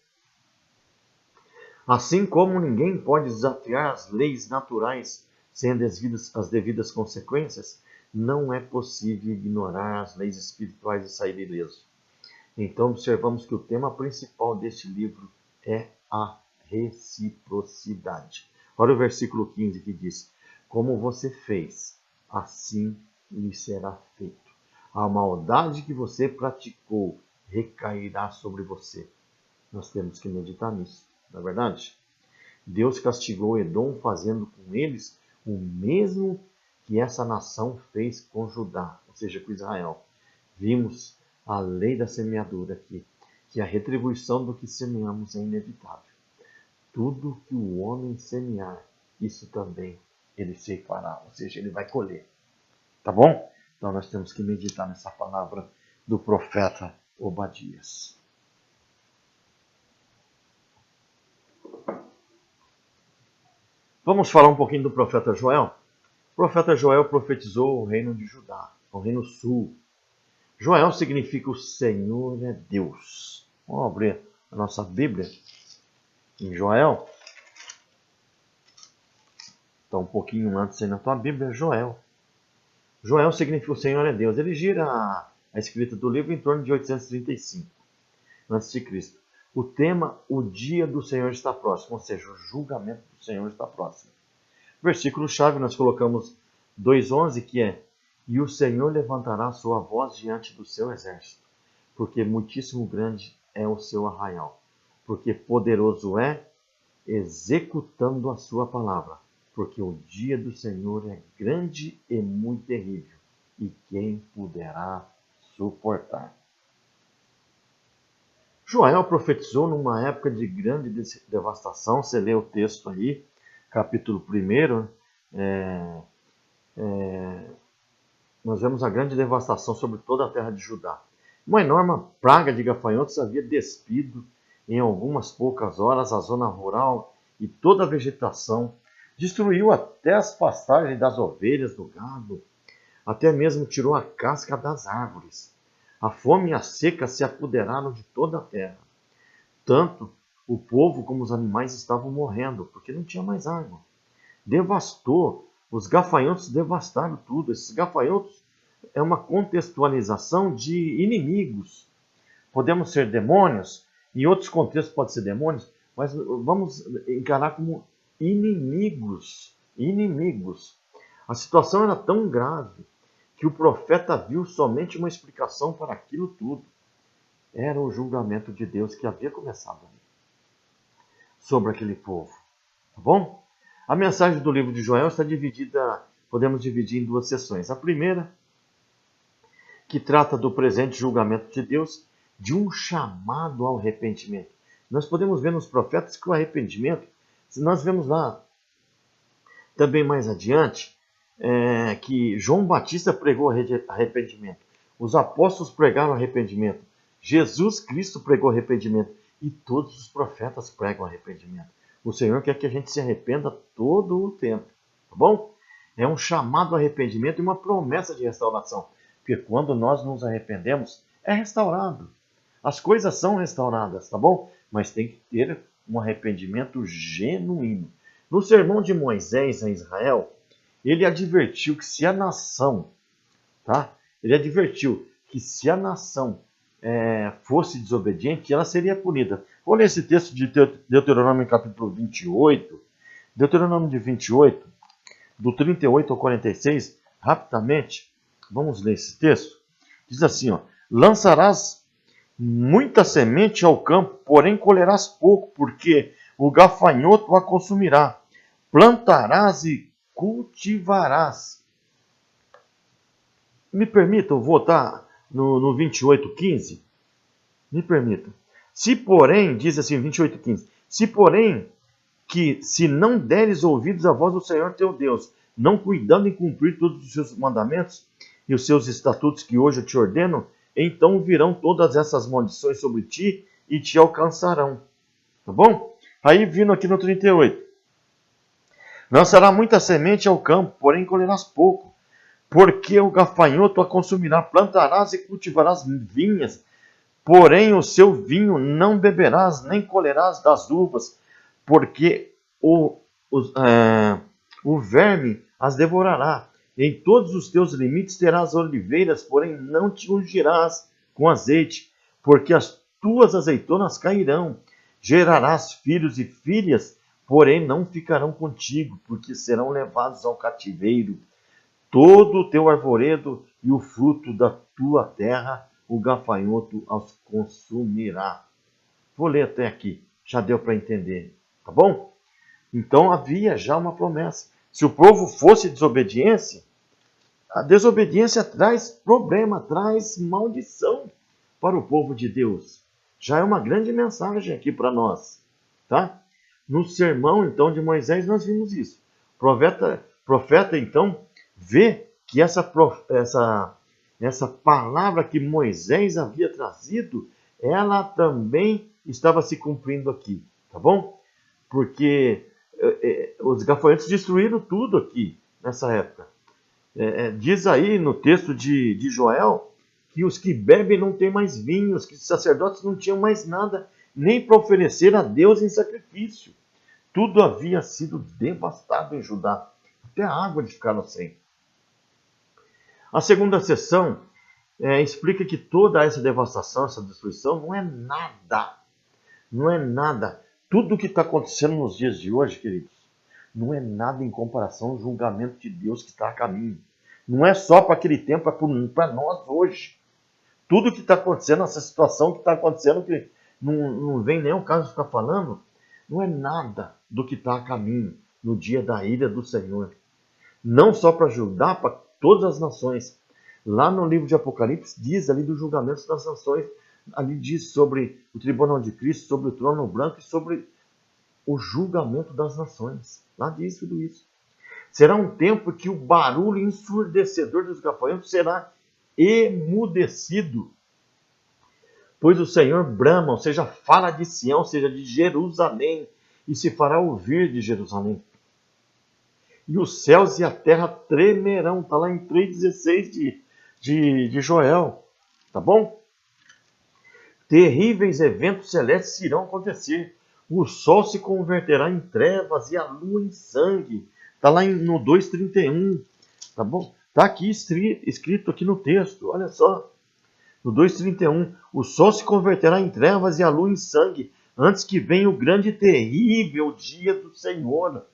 Assim como ninguém pode desafiar as leis naturais sem as devidas consequências, não é possível ignorar as leis espirituais e sair ileso. Então observamos que o tema principal deste livro é a reciprocidade. Olha o versículo 15 que diz: como você fez, assim lhe será feito. A maldade que você praticou recairá sobre você. Nós temos que meditar nisso, não é verdade? Deus castigou Edom fazendo com eles o mesmo que essa nação fez com Judá, ou seja, com Israel. Vimos a lei da semeadura aqui, que a retribuição do que semeamos é inevitável. Tudo que o homem semear, isso também ele ceifará, ou seja, ele vai colher. Tá bom? Então nós temos que meditar nessa palavra do profeta Obadias. Vamos falar um pouquinho do profeta Joel? O profeta Joel profetizou o reino de Judá, o reino sul. Joel significa o Senhor é Deus. Vamos abrir a nossa Bíblia em Joel. Está um pouquinho antes aí na tua Bíblia, Joel. Joel significa o Senhor é Deus. Ele gira a escrita do livro em torno de 835 a.C. O tema, o dia do Senhor está próximo, ou seja, o julgamento do Senhor está próximo. Versículo-chave nós colocamos 2,11, que é: e o Senhor levantará sua voz diante do seu exército, porque muitíssimo grande é o seu arraial, porque poderoso é, executando a sua palavra, porque o dia do Senhor é grande e muito terrível, e quem poderá suportar? Joel profetizou numa época de grande devastação. Você lê o texto aí, capítulo 1, nós vemos a grande devastação sobre toda a terra de Judá. Uma enorme praga de gafanhotos havia despido em algumas poucas horas a zona rural e toda a vegetação, destruiu até as pastagens das ovelhas, do gado, até mesmo tirou a casca das árvores. A fome e a seca se apoderaram de toda a terra. Tanto o povo como os animais estavam morrendo, porque não tinha mais água. Devastou, os gafanhotos devastaram tudo. Esses gafanhotos é uma contextualização de inimigos. Podemos ser demônios, em outros contextos pode ser demônios, mas vamos encarar como inimigos. Inimigos. A situação era tão grave que o profeta viu somente uma explicação para aquilo tudo. Era o julgamento de Deus que havia começado ali, sobre aquele povo. Tá bom? A mensagem do livro de Joel está dividida, podemos dividir em duas sessões. A primeira, que trata do presente julgamento de Deus, de um chamado ao arrependimento. Nós podemos ver nos profetas que o arrependimento, se nós vemos lá também mais adiante, que João Batista pregou arrependimento, os apóstolos pregaram arrependimento, Jesus Cristo pregou arrependimento e todos os profetas pregam arrependimento. O Senhor quer que a gente se arrependa todo o tempo, tá bom? É um chamado ao arrependimento e uma promessa de restauração. Porque quando nós nos arrependemos, é restaurado. As coisas são restauradas, tá bom? Mas tem que ter um arrependimento genuíno. No sermão de Moisés a Israel, ele advertiu que se a nação, tá? Ele advertiu que se a nação fosse desobediente, ela seria punida. Vou ler esse texto de Deuteronômio capítulo 28. Deuteronômio de 28, do 38 ao 46, rapidamente. Vamos ler esse texto. Diz assim, ó: lançarás muita semente ao campo, porém colherás pouco, porque o gafanhoto a consumirá. Plantarás e cultivarás. Me permitam voltar no 28:15? Me permitam. Se porém, diz assim, 28:15, se porém que se não deres ouvidos à voz do Senhor teu Deus, não cuidando em cumprir todos os seus mandamentos e os seus estatutos que hoje eu te ordeno, então virão todas essas maldições sobre ti e te alcançarão. Tá bom? Aí vindo aqui no 38. Lançará muita semente ao campo, porém colherás pouco, porque o gafanhoto a consumirá. Plantarás e cultivarás vinhas, porém o seu vinho não beberás, nem colherás das uvas, porque o verme as devorará. Em todos os teus limites terás oliveiras, porém não te ungirás com azeite, porque as tuas azeitonas cairão. Gerarás filhos e filhas, porém não ficarão contigo, porque serão levados ao cativeiro. Todo o teu arvoredo e o fruto da tua terra, o gafanhoto os consumirá. Vou ler até aqui, já deu para entender, tá bom? Então havia já uma promessa. Se o povo fosse desobediência, a desobediência traz problema, traz maldição para o povo de Deus. Já é uma grande mensagem aqui para nós, tá? No sermão, então, de Moisés, nós vimos isso. O profeta então, vê que essa palavra que Moisés havia trazido, ela também estava se cumprindo aqui, tá bom? Porque os gafanhotos destruíram tudo aqui, nessa época. Diz aí no texto de Joel que os que bebem não têm mais vinho, os que os sacerdotes não tinham mais nada, nem para oferecer a Deus em sacrifício. Tudo havia sido devastado em Judá. Até a água eles ficaram sem. A segunda sessão explica que toda essa devastação, essa destruição, não é nada. Não é nada. Tudo o que está acontecendo nos dias de hoje, queridos, não é nada em comparação ao julgamento de Deus que está a caminho. Não é só para aquele tempo, é para nós hoje. Tudo que está acontecendo, essa situação que está acontecendo, que não vem nem o caso de ficar falando, não é nada do que está a caminho no dia da ira do Senhor. Não só para julgar, para todas as nações. Lá no livro de Apocalipse diz ali do julgamento das nações, ali diz sobre o tribunal de Cristo, sobre o trono branco e sobre o julgamento das nações. Lá diz tudo isso. Será um tempo que o barulho ensurdecedor dos gafanhotos será emudecido. Pois o Senhor brama, ou seja, fala de Sião, ou seja, de Jerusalém, e se fará ouvir de Jerusalém. E os céus e a terra tremerão. Está lá em 3,16 de Joel. Tá bom? Terríveis eventos celestes irão acontecer. O sol se converterá em trevas e a lua em sangue. Está lá no 2,31. Tá bom? Está aqui escrito aqui no texto. Olha só. No 2,31. O sol se converterá em trevas e a lua em sangue, antes que venha o grande e terrível dia do Senhor.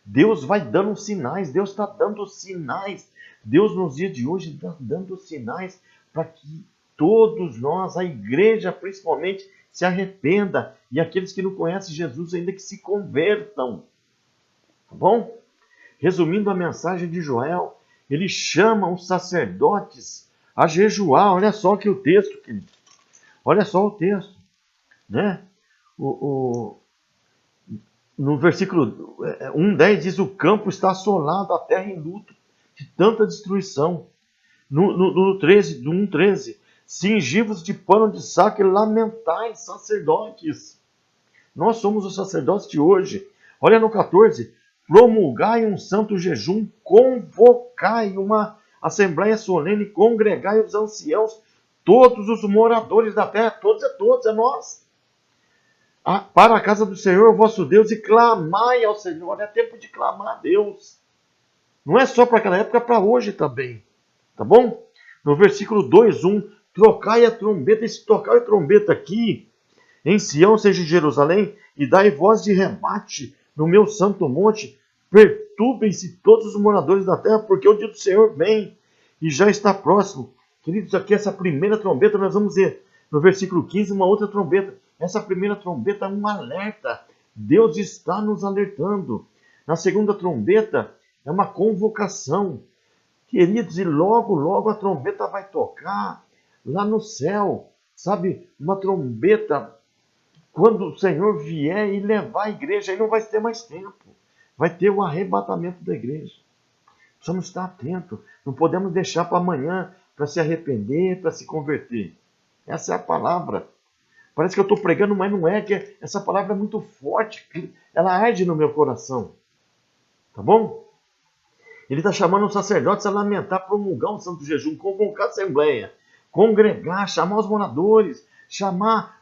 Deus vai dando sinais. Deus está dando sinais. Deus nos dias de hoje está dando sinais para que todos nós, a igreja principalmente, se arrependa. E aqueles que não conhecem Jesus ainda que se convertam. Tá bom? Resumindo a mensagem de Joel, ele chama os sacerdotes a jejuar. Olha só que o texto, querido. Olha só o texto. Né? No versículo 1:10 diz: o campo está assolado, a terra em luto, de tanta destruição. No 13, do 1:13, cingivos de pano de saco e lamentais, sacerdotes. Nós somos os sacerdotes de hoje. Olha no 14, promulgai um santo jejum, convocai uma assembleia solene, congregai os anciãos, todos os moradores da terra, todos, é nós. Para a casa do Senhor, vosso Deus, e clamai ao Senhor. É tempo de clamar a Deus. Não é só para aquela época, é para hoje também. Tá bom? No versículo 2:1, trocai a trombeta. Esse tocar a trombeta aqui, em Sião, seja em Jerusalém, e dai voz de rebate no meu santo monte. Perturbem-se todos os moradores da terra, porque o dia do Senhor vem e já está próximo. Queridos, aqui essa primeira trombeta, nós vamos ver no versículo 15 uma outra trombeta. Essa primeira trombeta é um alerta. Deus está nos alertando. Na segunda trombeta é uma convocação. Queridos, e logo, logo a trombeta vai tocar lá no céu. Sabe, uma trombeta, quando o Senhor vier e levar a igreja, aí não vai ter mais tempo. Vai ter o arrebatamento da igreja. Precisamos estar atentos. Não podemos deixar para amanhã, para se arrepender, para se converter. Essa é a palavra. Parece que eu estou pregando, mas não é, que essa palavra é muito forte. Ela arde no meu coração. Tá bom? Ele está chamando os sacerdotes a lamentar, promulgar um santo jejum, convocar a assembleia, congregar, chamar os moradores,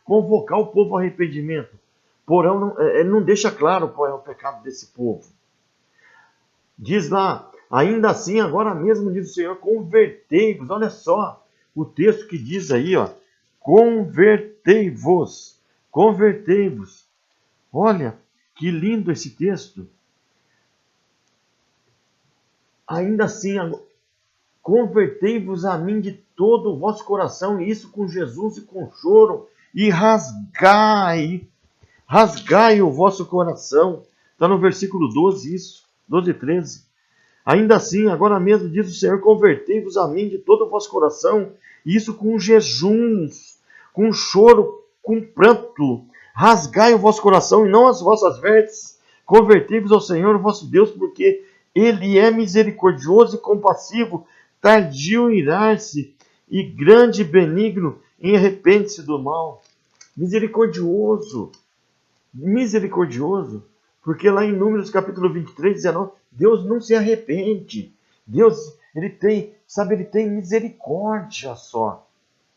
convocar o povo ao arrependimento. Porém, ele não deixa claro qual é o pecado desse povo. Diz lá, ainda assim, agora mesmo, diz o Senhor, convertei-vos. Olha só o texto que diz aí, ó. Convertei-vos. Convertei-vos. Olha, que lindo esse texto. Ainda assim, convertei-vos a mim de todo o vosso coração, e isso com Jesus e com choro, e rasgai o vosso coração. Está no versículo 12 isso, 12 e 13. Ainda assim, agora mesmo, diz o Senhor, convertei-vos a mim de todo o vosso coração, e isso com jejuns, com choro, com pranto. Rasgai o vosso coração e não as vossas vestes. Convertei-vos ao Senhor, vosso Deus, porque Ele é misericordioso e compassivo, tardio em irar-se, e grande e benigno em arrepende-se do mal. Misericordioso. Misericordioso. Porque lá em Números capítulo 23, 19, Deus não se arrepende. Deus, ele tem misericórdia só.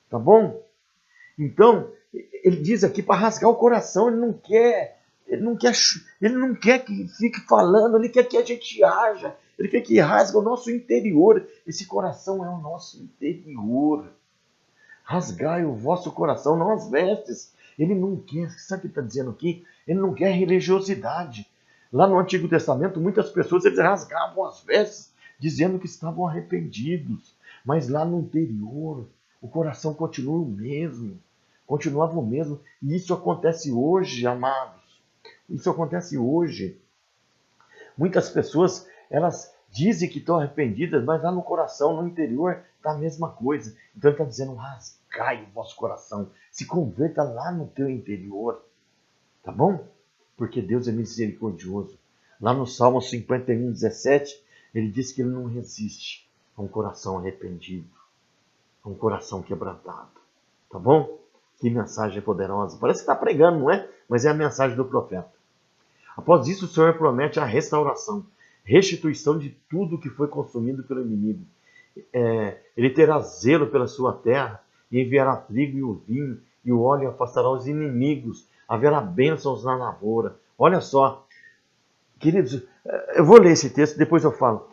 Tá bom? Então, ele diz aqui para rasgar o coração, ele não quer que fique falando, ele quer que a gente haja, ele quer que rasgue o nosso interior. Esse coração é o nosso interior. Rasgai o vosso coração, não as vestes. Ele não quer, sabe o que está dizendo aqui? Ele não quer religiosidade. Lá no Antigo Testamento, muitas pessoas eles rasgavam as vestes, dizendo que estavam arrependidos. Mas lá no interior, o coração continua o mesmo. Continuava o mesmo. E isso acontece hoje, amados. Isso acontece hoje. Muitas pessoas, elas dizem que estão arrependidas, mas lá no coração, no interior, está a mesma coisa. Então ele está dizendo, rasgai o vosso coração. Se converta lá no teu interior. Tá bom? Porque Deus é misericordioso. Lá no Salmo 51, 17, ele diz que ele não resiste a um coração arrependido, a um coração quebrantado. Tá bom? Que mensagem poderosa. Parece que está pregando, não é? Mas é a mensagem do profeta. Após isso, o Senhor promete a restauração, restituição de tudo que foi consumido pelo inimigo. Ele terá zelo pela sua terra, e enviará trigo e o vinho, e o óleo afastará os inimigos. Haverá bênçãos na lavoura. Olha só, queridos, eu vou ler esse texto, depois eu falo.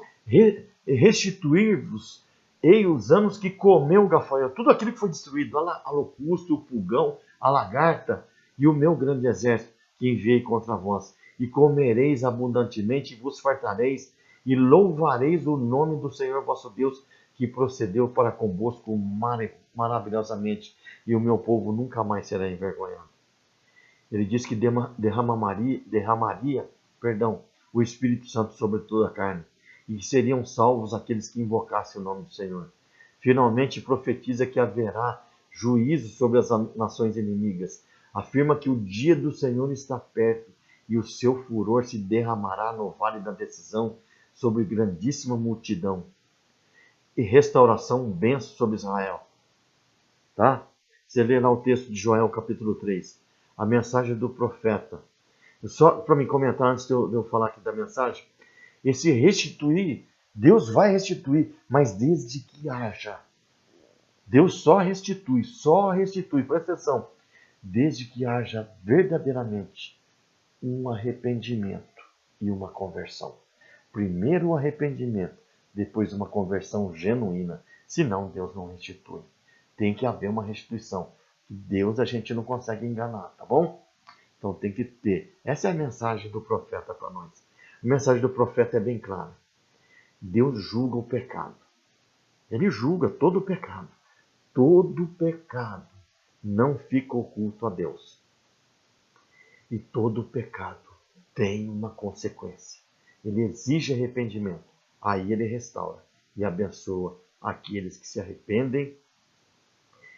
Restituir-vos ei os anos que comeu o gafanhoto, tudo aquilo que foi destruído, a locusta, o pulgão, a lagarta e o meu grande exército que enviei contra vós. E comereis abundantemente, e vos fartareis, e louvareis o nome do Senhor vosso Deus, que procedeu para convosco maravilhosamente e o meu povo nunca mais será envergonhado. Ele diz que derramaria, o Espírito Santo sobre toda a carne e que seriam salvos aqueles que invocassem o nome do Senhor. Finalmente profetiza que haverá juízo sobre as nações inimigas. Afirma que o dia do Senhor está perto e o seu furor se derramará no vale da decisão sobre grandíssima multidão. E restauração, bênção sobre Israel. Tá? Você lê lá o texto de Joel, capítulo 3. A mensagem do profeta. Só para me comentar antes de eu falar aqui da mensagem. Esse restituir, Deus vai restituir, mas desde que haja. Deus só restitui, presta atenção. Desde que haja verdadeiramente um arrependimento e uma conversão. Primeiro o arrependimento, depois uma conversão genuína. Senão Deus não restitui. Tem que haver uma restituição. Deus a gente não consegue enganar, tá bom? Então tem que ter. Essa é a mensagem do profeta para nós. A mensagem do profeta é bem clara. Deus julga o pecado. Ele julga todo o pecado. Todo pecado não fica oculto a Deus. E todo pecado tem uma consequência. Ele exige arrependimento. Aí ele restaura e abençoa aqueles que se arrependem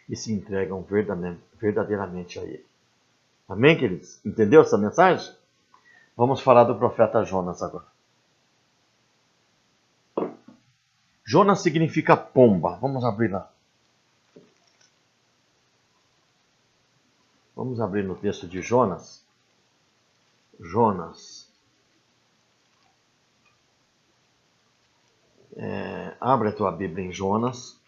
e se entregam verdadeiramente a Ele. Amém, queridos? Entendeu essa mensagem? Vamos falar do profeta Jonas agora. Jonas significa pomba. Vamos abrir lá. Vamos abrir no texto de Jonas. Jonas. Abre a tua Bíblia em Jonas.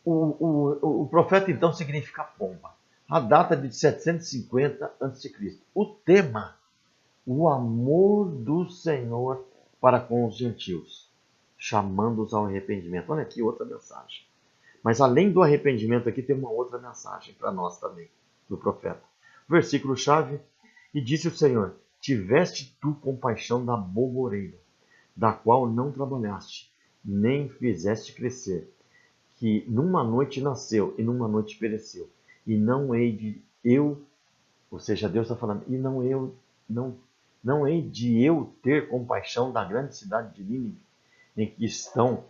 O profeta então significa pomba. A data de 750 a.C. O tema, o amor do Senhor para com os gentios, chamando-os ao arrependimento. Olha aqui outra mensagem. Mas além do arrependimento aqui tem uma outra mensagem para nós também, do profeta. Versículo-chave, e disse o Senhor, tiveste tu compaixão da boa orelha, da qual não trabalhaste, nem fizeste crescer, que numa noite nasceu e numa noite pereceu. E não hei de eu, ou seja, Deus está falando, e não hei de eu ter compaixão da grande cidade de Nínive, em que estão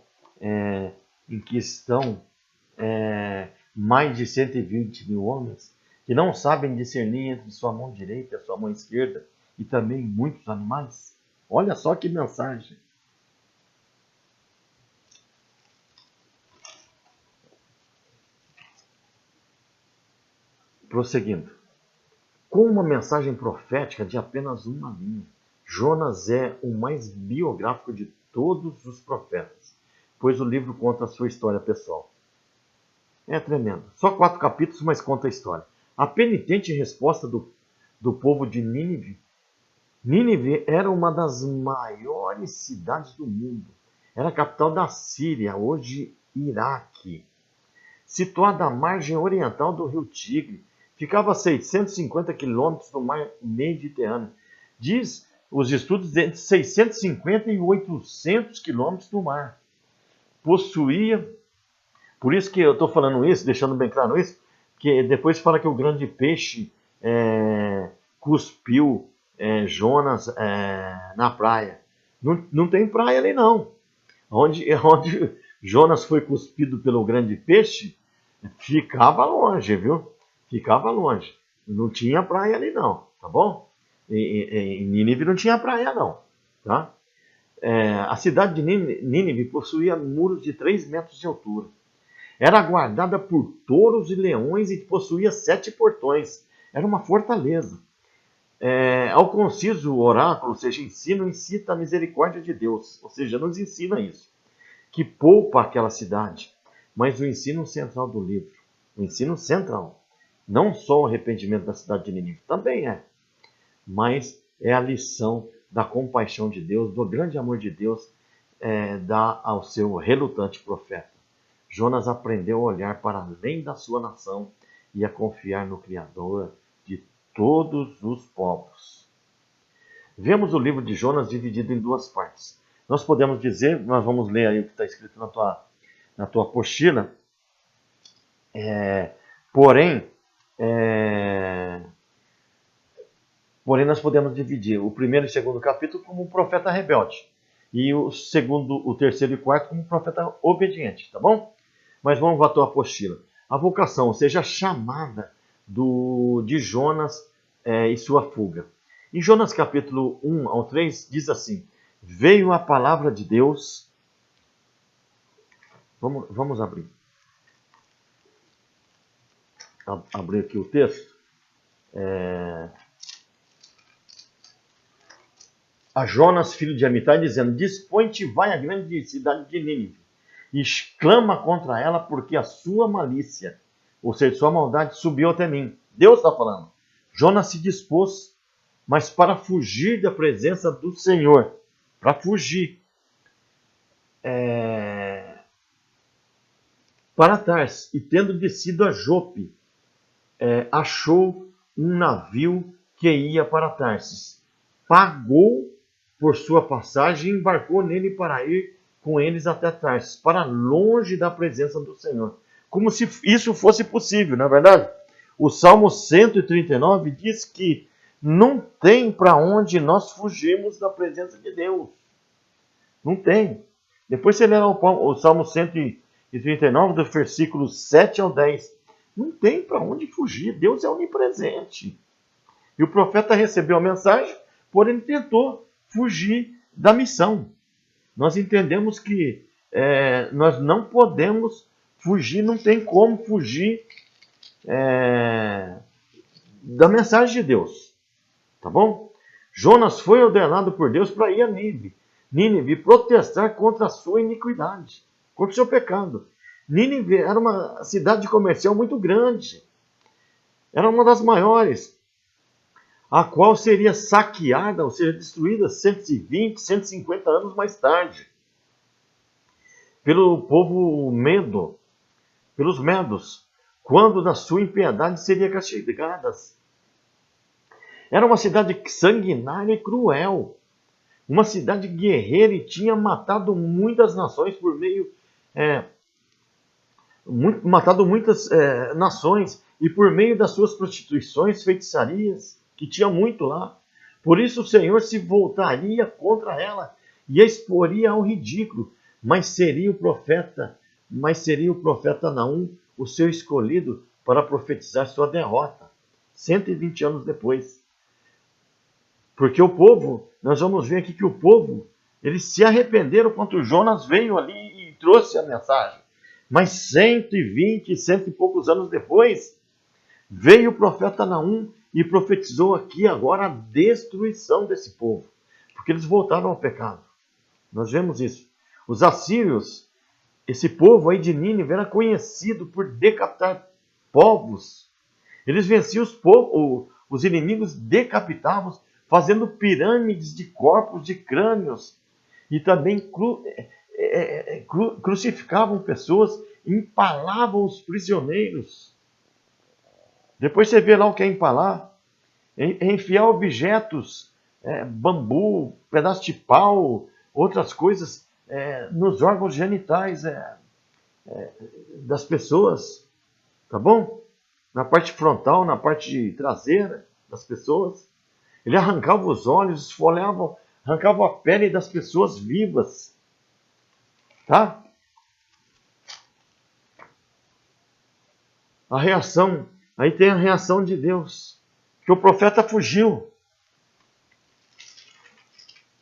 mais de 120 mil homens, que não sabem discernir entre sua mão direita e sua mão esquerda, e também muitos animais. Olha só que mensagem. Prosseguindo. Com uma mensagem profética de apenas uma linha, Jonas é o mais biográfico de todos os profetas, pois o livro conta a sua história pessoal. É tremendo. Só 4 capítulos, mas conta a história. A penitente resposta do povo de Nínive. Nínive era uma das maiores cidades do mundo. Era a capital da Síria, hoje Iraque. Situada à margem oriental do rio Tigre, ficava a 650 quilômetros do mar Mediterrâneo. Diz os estudos entre 650 e 800 quilômetros do mar. Possuía, por isso que eu estou falando isso, deixando bem claro isso, que depois fala que o grande peixe cuspiu Jonas na praia. Não tem praia ali não. Onde Jonas foi cuspido pelo grande peixe, ficava longe, viu? Ficava longe. Não tinha praia ali não, tá bom? Em Nínive não tinha praia não, tá? A cidade de Nínive possuía muros de 3 metros de altura. Era guardada por touros e leões e possuía 7 portões. Era uma fortaleza. Ao conciso oráculo, ou seja, ensino, incita a misericórdia de Deus. Ou seja, nos ensina isso. Que poupa aquela cidade. Mas o ensino central do livro, o ensino central, não só o arrependimento da cidade de Nínive, também mas é a lição da compaixão de Deus, do grande amor de Deus, dá ao seu relutante profeta. Jonas aprendeu a olhar para além da sua nação e a confiar no Criador de todos os povos. Vemos o livro de Jonas dividido em duas partes. Nós podemos dizer, nós vamos ler aí o que está escrito na tua apostila, porém, nós podemos dividir o primeiro e segundo capítulo como um profeta rebelde, e o segundo, o terceiro e quarto como um profeta obediente, tá bom? Mas vamos à tua apostila. A vocação, ou seja, a chamada de Jonas e sua fuga. Em Jonas capítulo 1 ao 3 diz assim: veio a palavra de Deus. Vamos abrir. Abrir aqui o texto. A Jonas, filho de Amitai, dizendo: dispõe-te, vai à grande cidade de Nínive, e exclama contra ela, porque a sua malícia, ou seja, sua maldade, subiu até mim. Deus está falando. Jonas se dispôs, mas para fugir da presença do Senhor, para fugir para Tars, e tendo descido a Jope, achou um navio que ia para Tarsis. Pagou por sua passagem e embarcou nele para ir com eles até Tarsis, para longe da presença do Senhor. Como se isso fosse possível, não é verdade? O Salmo 139 diz que não tem para onde nós fugirmos da presença de Deus. Não tem. Depois você lê o Salmo 139, do versículo 7 ao 10. Não tem para onde fugir. Deus é onipresente. E o profeta recebeu a mensagem, porém tentou fugir da missão. Nós entendemos que nós não podemos fugir, não tem como fugir da mensagem de Deus. Tá bom? Jonas foi ordenado por Deus para ir a Nínive e protestar contra a sua iniquidade, contra o seu pecado. Nínive era uma cidade comercial muito grande. Era uma das maiores, a qual seria saqueada, ou seja, destruída 120, 150 anos mais tarde, pelo povo medo, pelos medos, quando da sua impiedade seria castigada. Era uma cidade sanguinária e cruel, uma cidade guerreira, e tinha matado muitas nações por meio... matado muitas nações, e por meio das suas prostituições, feitiçarias, que tinha muito lá. Por isso o Senhor se voltaria contra ela e a exporia ao ridículo. Mas seria o profeta Naum o seu escolhido para profetizar sua derrota, 120 anos depois. Porque o povo, nós vamos ver aqui que o povo, eles se arrependeram quando Jonas veio ali e trouxe a mensagem. Mas 120, cento e poucos anos depois, veio o profeta Naum e profetizou aqui agora a destruição desse povo, porque eles voltaram ao pecado. Nós vemos isso. Os assírios, esse povo aí de Nínive, era conhecido por decapitar povos. Eles venciam os inimigos, decapitavam, fazendo pirâmides de corpos, de crânios, e também crucificavam pessoas, empalavam os prisioneiros. Depois você vê lá o que é empalar. Enfiar objetos, bambu, pedaço de pau, outras coisas, nos órgãos genitais das pessoas. Tá bom? Na parte frontal, na parte traseira das pessoas. Ele arrancava os olhos, esfolava, arrancava a pele das pessoas vivas. Tá? A reação, aí tem a reação de Deus, que o profeta fugiu.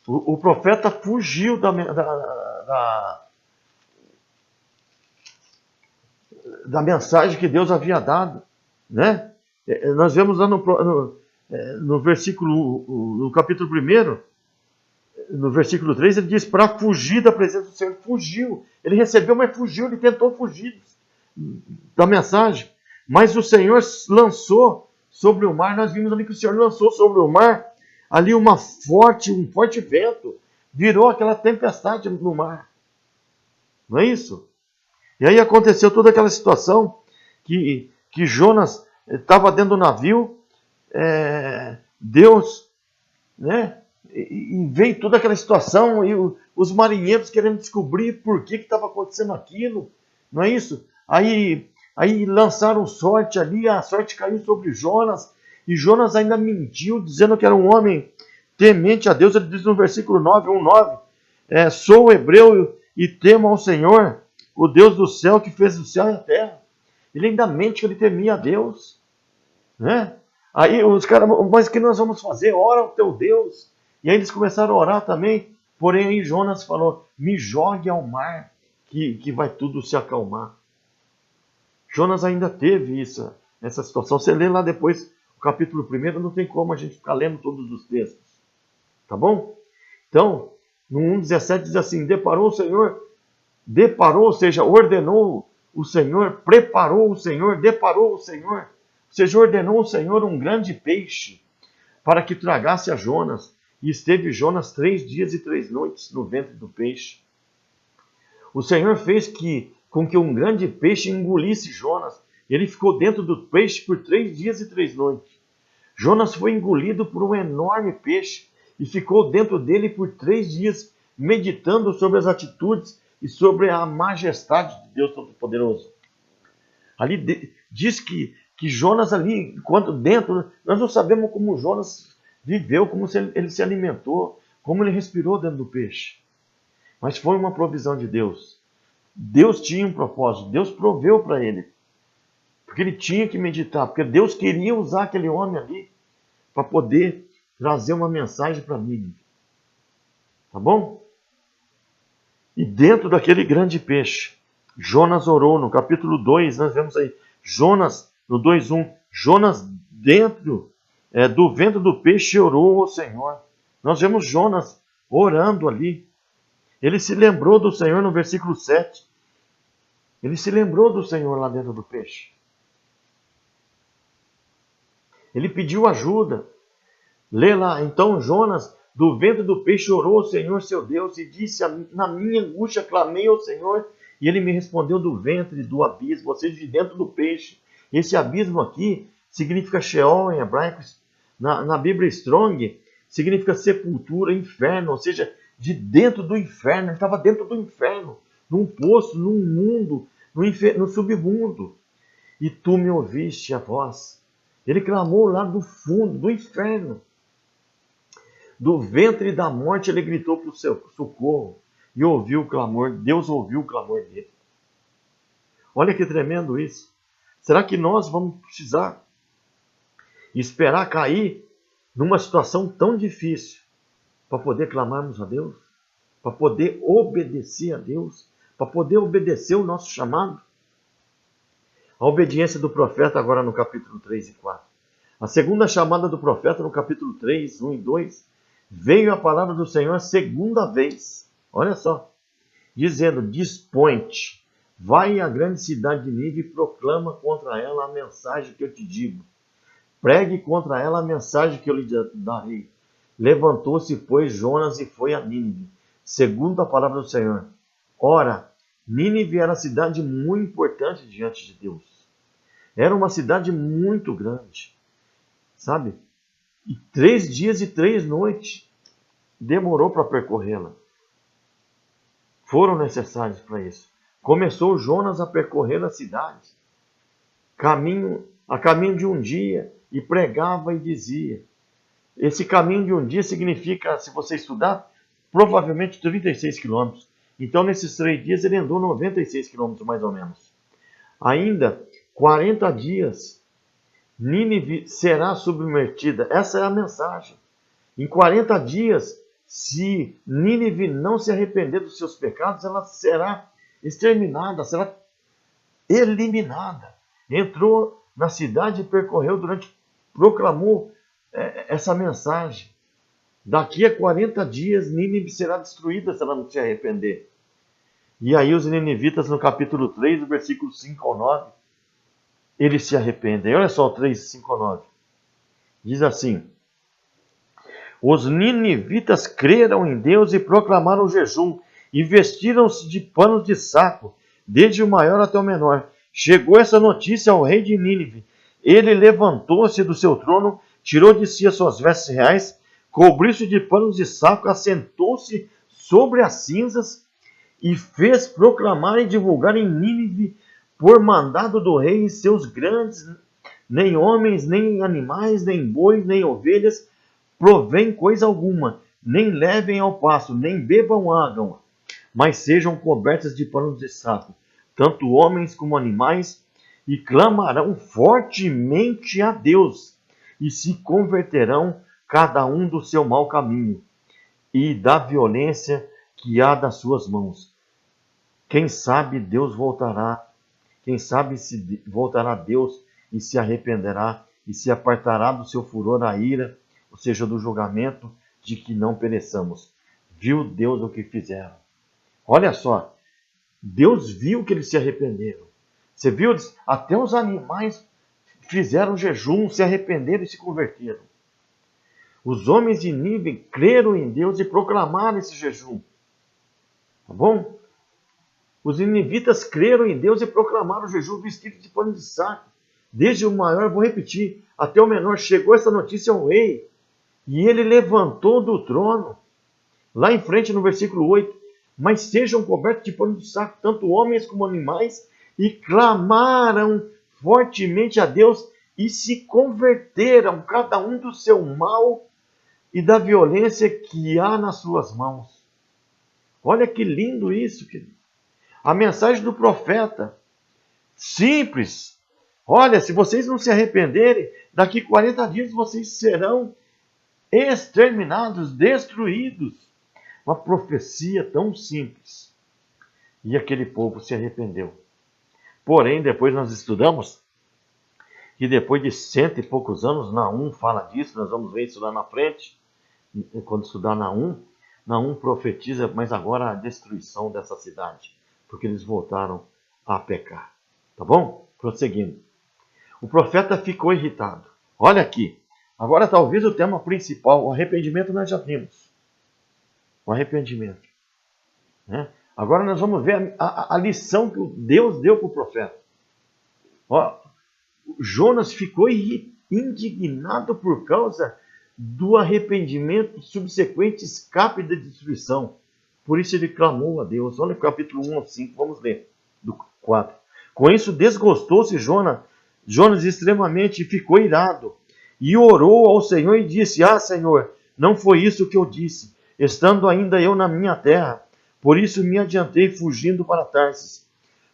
O profeta fugiu da mensagem que Deus havia dado, né? Nós vemos lá no versículo, no capítulo 1, no versículo 3, ele diz: para fugir da presença do Senhor. Fugiu. Ele recebeu, mas fugiu. Ele tentou fugir da mensagem. Mas o Senhor lançou sobre o mar. Nós vimos ali que o Senhor lançou sobre o mar ali um forte vento. Virou aquela tempestade no mar. Não é isso? E aí aconteceu toda aquela situação que Jonas estava dentro do navio. Deus, né, E veio toda aquela situação, e os marinheiros querendo descobrir por que estava acontecendo aquilo, não é isso? Aí lançaram sorte ali, a sorte caiu sobre Jonas, e Jonas ainda mentiu, dizendo que era um homem temente a Deus. Ele diz no versículo 9, 1:9, sou hebreu e temo ao Senhor, o Deus do céu que fez o céu e a terra. Ele ainda mente que ele temia a Deus, né? Aí os caras, mas o que nós vamos fazer? Ora ao teu Deus. E aí eles começaram a orar também, porém aí Jonas falou, me jogue ao mar, que vai tudo se acalmar. Jonas ainda teve essa situação. Você lê lá depois o capítulo 1, não tem como a gente ficar lendo todos os textos. Tá bom? Então, no 1:17 diz assim, deparou, ou seja, ordenou o Senhor, preparou o Senhor, deparou o Senhor, ou seja, ordenou o Senhor um grande peixe para que tragasse a Jonas. E esteve Jonas 3 dias e 3 noites no ventre do peixe. O Senhor fez com que um grande peixe engolisse Jonas. Ele ficou dentro do peixe por 3 dias e 3 noites. Jonas foi engolido por um enorme peixe e ficou dentro dele por 3 dias, meditando sobre as atitudes e sobre a majestade de Deus Todo-Poderoso. Ali diz que Jonas ali, enquanto dentro, nós não sabemos como Jonas viveu, como ele se alimentou, como ele respirou dentro do peixe. Mas foi uma provisão de Deus. Deus tinha um propósito, Deus proveu para ele. Porque ele tinha que meditar, porque Deus queria usar aquele homem ali para poder trazer uma mensagem para Nínive. Tá bom? E dentro daquele grande peixe, Jonas orou. No capítulo 2, nós vemos aí, Jonas, no 2:1, Jonas dentro do ventre do peixe orou ao Senhor. Nós vemos Jonas orando ali. Ele se lembrou do Senhor no versículo 7. Ele se lembrou do Senhor lá dentro do peixe. Ele pediu ajuda. Lê lá, então Jonas, do ventre do peixe, orou ao Senhor seu Deus e disse, na minha angústia clamei ao Senhor e ele me respondeu do ventre do abismo, ou seja, de dentro do peixe. Esse abismo aqui significa Sheol em hebraico, na Bíblia Strong significa sepultura, inferno, ou seja, de dentro do inferno. Ele estava dentro do inferno, num poço, num mundo, no submundo. E tu me ouviste a voz. Ele clamou lá do fundo, do inferno. Do ventre da morte ele gritou para o seu socorro e ouviu o clamor. Deus ouviu o clamor dele. Olha que tremendo isso. Será que nós vamos precisar esperar cair numa situação tão difícil para poder clamarmos a Deus? Para poder obedecer a Deus? Para poder obedecer o nosso chamado? A obediência do profeta agora no capítulo 3 e 4. A segunda chamada do profeta no capítulo 3, 1 e 2. Veio a palavra do Senhor a segunda vez. Olha só. Dizendo, dispõe-te. Vai à grande cidade de Nínive e proclama contra ela a mensagem que eu te digo. Pregue contra ela a mensagem que eu lhe darei. Levantou-se, pois, Jonas e foi a Nínive, segundo a palavra do Senhor. Ora, Nínive era cidade muito importante diante de Deus. Era uma cidade muito grande, sabe? E 3 dias e 3 noites demorou para percorrê-la. Foram necessários para isso. Começou Jonas a percorrer a cidade, a caminho de um dia, e pregava e dizia. Esse caminho de um dia significa, se você estudar, provavelmente 36 quilômetros. Então, nesses 3 dias, ele andou 96 quilômetros, mais ou menos. Ainda 40 dias, Nínive será submergida. Essa é a mensagem. Em 40 dias, se Nínive não se arrepender dos seus pecados, ela será exterminada, será eliminada. Entrou na cidade e percorreu proclamou essa mensagem. Daqui a 40 dias, Nínive será destruída se ela não se arrepender. E aí os ninivitas, no capítulo 3, do versículo 5 ao 9, eles se arrependem. Olha só o 3, 5 ao 9. Diz assim, os ninivitas creram em Deus e proclamaram o jejum, e vestiram-se de panos de saco, desde o maior até o menor. Chegou essa notícia ao rei de Nínive. Ele levantou-se do seu trono, tirou de si as suas vestes reais, cobriu-se de panos de saco, assentou-se sobre as cinzas e fez proclamar e divulgar em Nínive, por mandado do rei, seus grandes, nem homens, nem animais, nem bois, nem ovelhas, provém coisa alguma, nem levem ao pasto, nem bebam água, mas sejam cobertas de panos de saco, tanto homens como animais, e clamarão fortemente a Deus, e se converterão cada um do seu mau caminho, e da violência que há das suas mãos. Quem sabe Deus voltará, quem sabe se voltará Deus e se arrependerá, e se apartará do seu furor a ira, ou seja, do julgamento, de que não pereçamos. Viu Deus o que fizeram. Olha só, Deus viu que eles se arrependeram. Você viu? Até os animais fizeram jejum, se arrependeram e se converteram. Os homens de Nínive creram em Deus e proclamaram esse jejum. Tá bom? Os ninivitas creram em Deus e proclamaram o jejum vestido de pano de saco. Desde o maior, vou repetir, até o menor, chegou essa notícia ao rei. E ele levantou do trono, lá em frente no versículo 8, mas sejam cobertos de pano de saco, tanto homens como animais, e clamaram fortemente a Deus e se converteram, cada um do seu mal e da violência que há nas suas mãos. Olha que lindo isso, querido. A mensagem do profeta, simples. Olha, se vocês não se arrependerem, daqui 40 dias vocês serão exterminados, destruídos. Uma profecia tão simples. E aquele povo se arrependeu. Porém, depois nós estudamos que depois de 100 e poucos anos, Naum fala disso, nós vamos ver isso lá na frente, quando estudar Naum profetiza, mas agora a destruição dessa cidade, porque eles voltaram a pecar. Tá bom? Prosseguindo. O profeta ficou irritado. Olha aqui. Agora talvez o tema principal, o arrependimento nós já temos. O arrependimento. Né? Agora nós vamos ver a lição que Deus deu para o profeta. Ó, Jonas ficou indignado por causa do arrependimento subsequente escape da destruição. Por isso ele clamou a Deus. Olha o capítulo 1 ao 5, vamos ler, do 4. Com isso desgostou-se Jonas extremamente e ficou irado. E orou ao Senhor e disse: Ah, Senhor, não foi isso que eu disse, estando ainda eu na minha terra. Por isso me adiantei fugindo para Tarsis,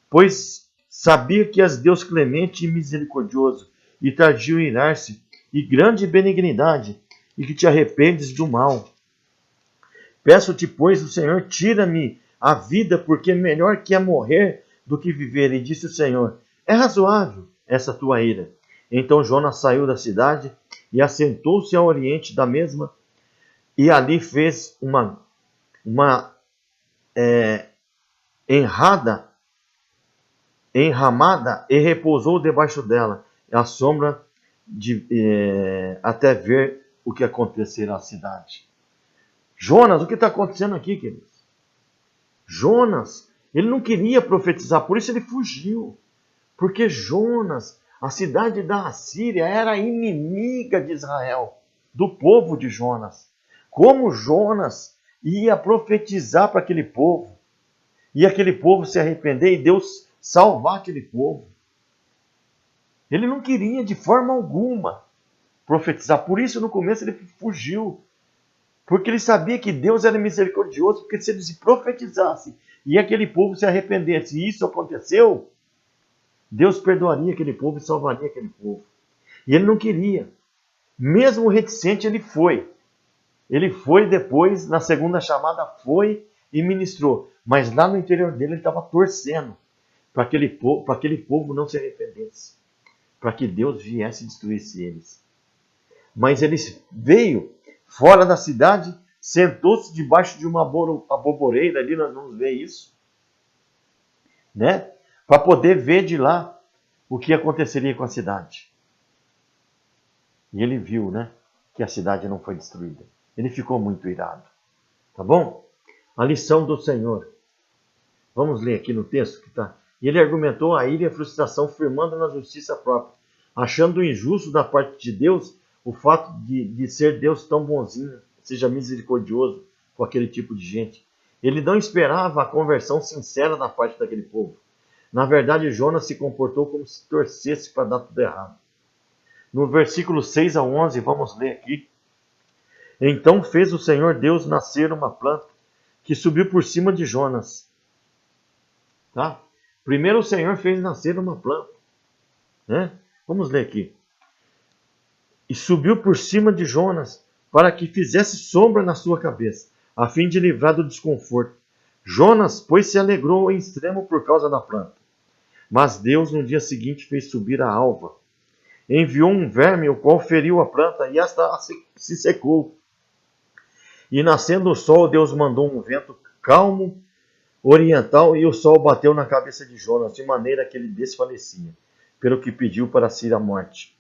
pois sabia que és Deus clemente e misericordioso, e tardio em irar-se, e grande benignidade, e que te arrependes do mal. Peço-te, pois, o Senhor, tira-me a vida, porque melhor que é morrer do que viver. E disse o Senhor: É razoável essa tua ira. Então Jonas saiu da cidade e assentou-se ao oriente da mesma, e ali fez uma enramada e repousou debaixo dela, à sombra até ver o que acontecerá à cidade. Jonas, o que está acontecendo aqui, queridos? Jonas, ele não queria profetizar, por isso ele fugiu. Porque Jonas, a cidade da Assíria, era inimiga de Israel, do povo de Jonas. Como Jonas ia profetizar para aquele povo, e aquele povo se arrepender e Deus salvar aquele povo? Ele não queria de forma alguma profetizar, por isso no começo ele fugiu. Porque ele sabia que Deus era misericordioso, porque se ele se profetizasse e aquele povo se arrependesse, e isso aconteceu, Deus perdoaria aquele povo e salvaria aquele povo. E ele não queria. Mesmo reticente, ele foi. Ele foi depois, na segunda chamada, foi e ministrou. Mas lá no interior dele, ele estava torcendo para aquele povo não se arrependesse, para que Deus viesse e destruísse eles. Mas ele veio fora da cidade, sentou-se debaixo de uma aboboreira, ali nós vamos ver isso, né? Para poder ver de lá o que aconteceria com a cidade. E ele viu, né, que a cidade não foi destruída. Ele ficou muito irado. Tá bom? A lição do Senhor. Vamos ler aqui no texto que está. E ele argumentou a ira e a frustração, firmando na justiça própria, achando injusto da parte de Deus o fato de ser Deus tão bonzinho seja misericordioso com aquele tipo de gente. Ele não esperava a conversão sincera da parte daquele povo. Na verdade, Jonas se comportou como se torcesse para dar tudo errado. No versículo 6 a 11, vamos ler aqui. Então fez o Senhor Deus nascer uma planta que subiu por cima de Jonas. Tá? Primeiro o Senhor fez nascer uma planta. Né? Vamos ler aqui. E subiu por cima de Jonas para que fizesse sombra na sua cabeça, a fim de livrar do desconforto. Jonas, pois, se alegrou em extremo por causa da planta. Mas Deus no dia seguinte fez subir a alva. Enviou um verme, o qual feriu a planta, e esta se secou. E nascendo o sol, Deus mandou um vento calmo, oriental, e o sol bateu na cabeça de Jonas, de maneira que ele desfalecia, pelo que pediu para si a morte,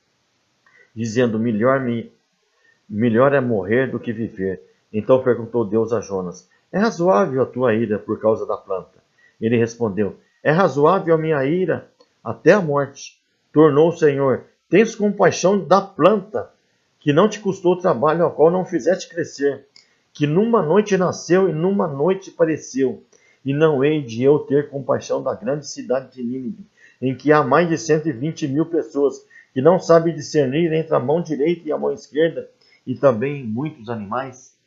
dizendo, melhor é morrer do que viver. Então perguntou Deus a Jonas, é razoável a tua ira por causa da planta? Ele respondeu, é razoável a minha ira até a morte. Tornou o Senhor, tens compaixão da planta, que não te custou trabalho, ao qual não fizeste crescer, que numa noite nasceu e numa noite pareceu. E não hei de eu ter compaixão da grande cidade de Nínive, em que há mais de 120.000 pessoas, que não sabem discernir entre a mão direita e a mão esquerda, e também muitos animais.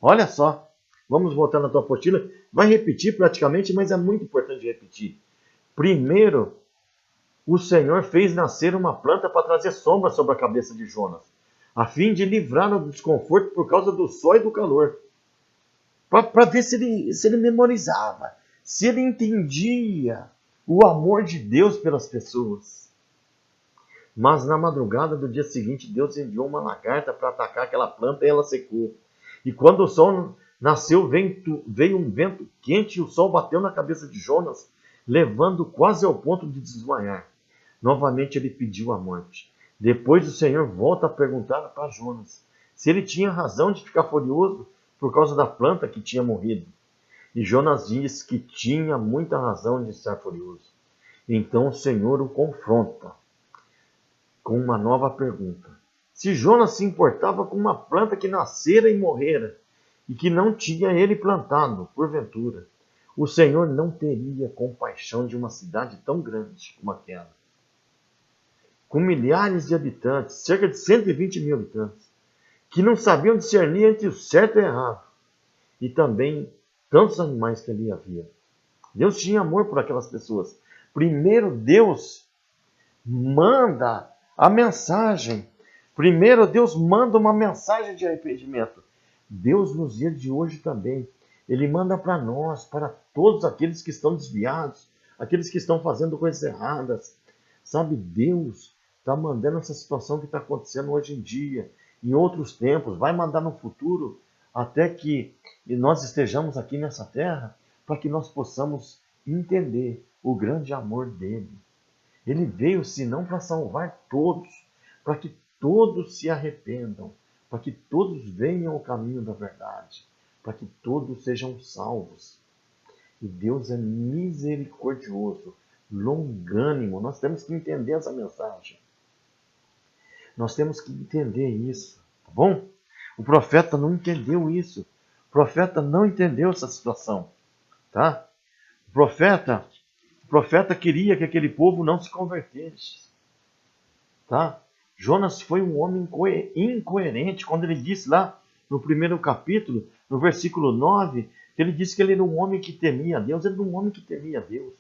Olha só, vamos voltar na tua apostila, vai repetir praticamente, mas é muito importante repetir. Primeiro, o Senhor fez nascer uma planta para trazer sombra sobre a cabeça de Jonas, a fim de livrá-lo do desconforto por causa do sol e do calor. Para ver se ele memorizava, se ele entendia o amor de Deus pelas pessoas. Mas na madrugada do dia seguinte, Deus enviou uma lagarta para atacar aquela planta e ela secou. E quando o sol nasceu, veio um vento quente e o sol bateu na cabeça de Jonas, levando quase ao ponto de desmaiar. Novamente ele pediu a morte. Depois o Senhor volta a perguntar para Jonas se ele tinha razão de ficar furioso por causa da planta que tinha morrido. E Jonas diz que tinha muita razão de estar furioso. Então o Senhor o confronta com uma nova pergunta. Se Jonas se importava com uma planta que nascera e morrera, e que não tinha ele plantado, porventura, o Senhor não teria compaixão de uma cidade tão grande como aquela, com milhares de habitantes, cerca de 120.000 habitantes, que não sabiam discernir entre o certo e o errado, e também tantos animais que ali havia. Deus tinha amor por aquelas pessoas. Primeiro Deus manda a mensagem. Primeiro Deus manda uma mensagem de arrependimento. Deus nos dias de hoje também, Ele manda para nós, para todos aqueles que estão desviados, aqueles que estão fazendo coisas erradas. Sabe, Deus está mandando essa situação que está acontecendo hoje em dia, em outros tempos, vai mandar no futuro, até que nós estejamos aqui nessa terra, para que nós possamos entender o grande amor dele. Ele veio, senão, para salvar todos, para que todos se arrependam, para que todos venham ao caminho da verdade, para que todos sejam salvos. E Deus é misericordioso, longânimo. Nós temos que entender essa mensagem. Nós temos que entender isso, tá bom? O profeta não entendeu isso. O profeta não entendeu essa situação, tá? O profeta queria que aquele povo não se convertesse, tá? Jonas foi um homem incoerente quando ele disse lá no primeiro capítulo, no versículo 9, que ele disse que ele era um homem que temia a Deus. Ele era um homem que temia a Deus.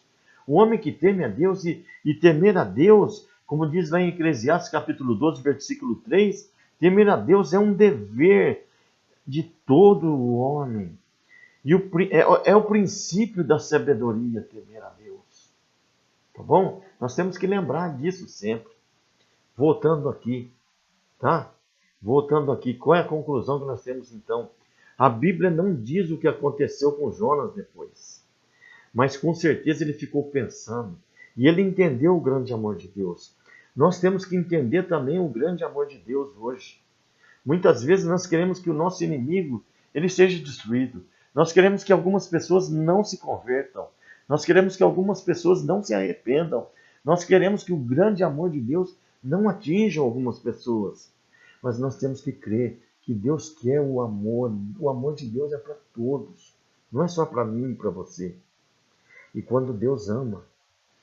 Um homem que teme a Deus e temer a Deus, como diz lá em Eclesiastes capítulo 12, versículo 3, temer a Deus é um dever de todo o homem. E é o princípio da sabedoria, temer a Deus. Tá bom? Nós temos que lembrar disso sempre. Voltando aqui, tá? Voltando aqui, qual é a conclusão que nós temos então? A Bíblia não diz o que aconteceu com Jonas depois. Mas com certeza ele ficou pensando. E ele entendeu o grande amor de Deus. Nós temos que entender também o grande amor de Deus hoje. Muitas vezes nós queremos que o nosso inimigo ele seja destruído. Nós queremos que algumas pessoas não se convertam. Nós queremos que algumas pessoas não se arrependam. Nós queremos que o grande amor de Deus não atinja algumas pessoas. Mas nós temos que crer que Deus quer o amor de Deus é para todos, não é só para mim e para você. E quando Deus ama,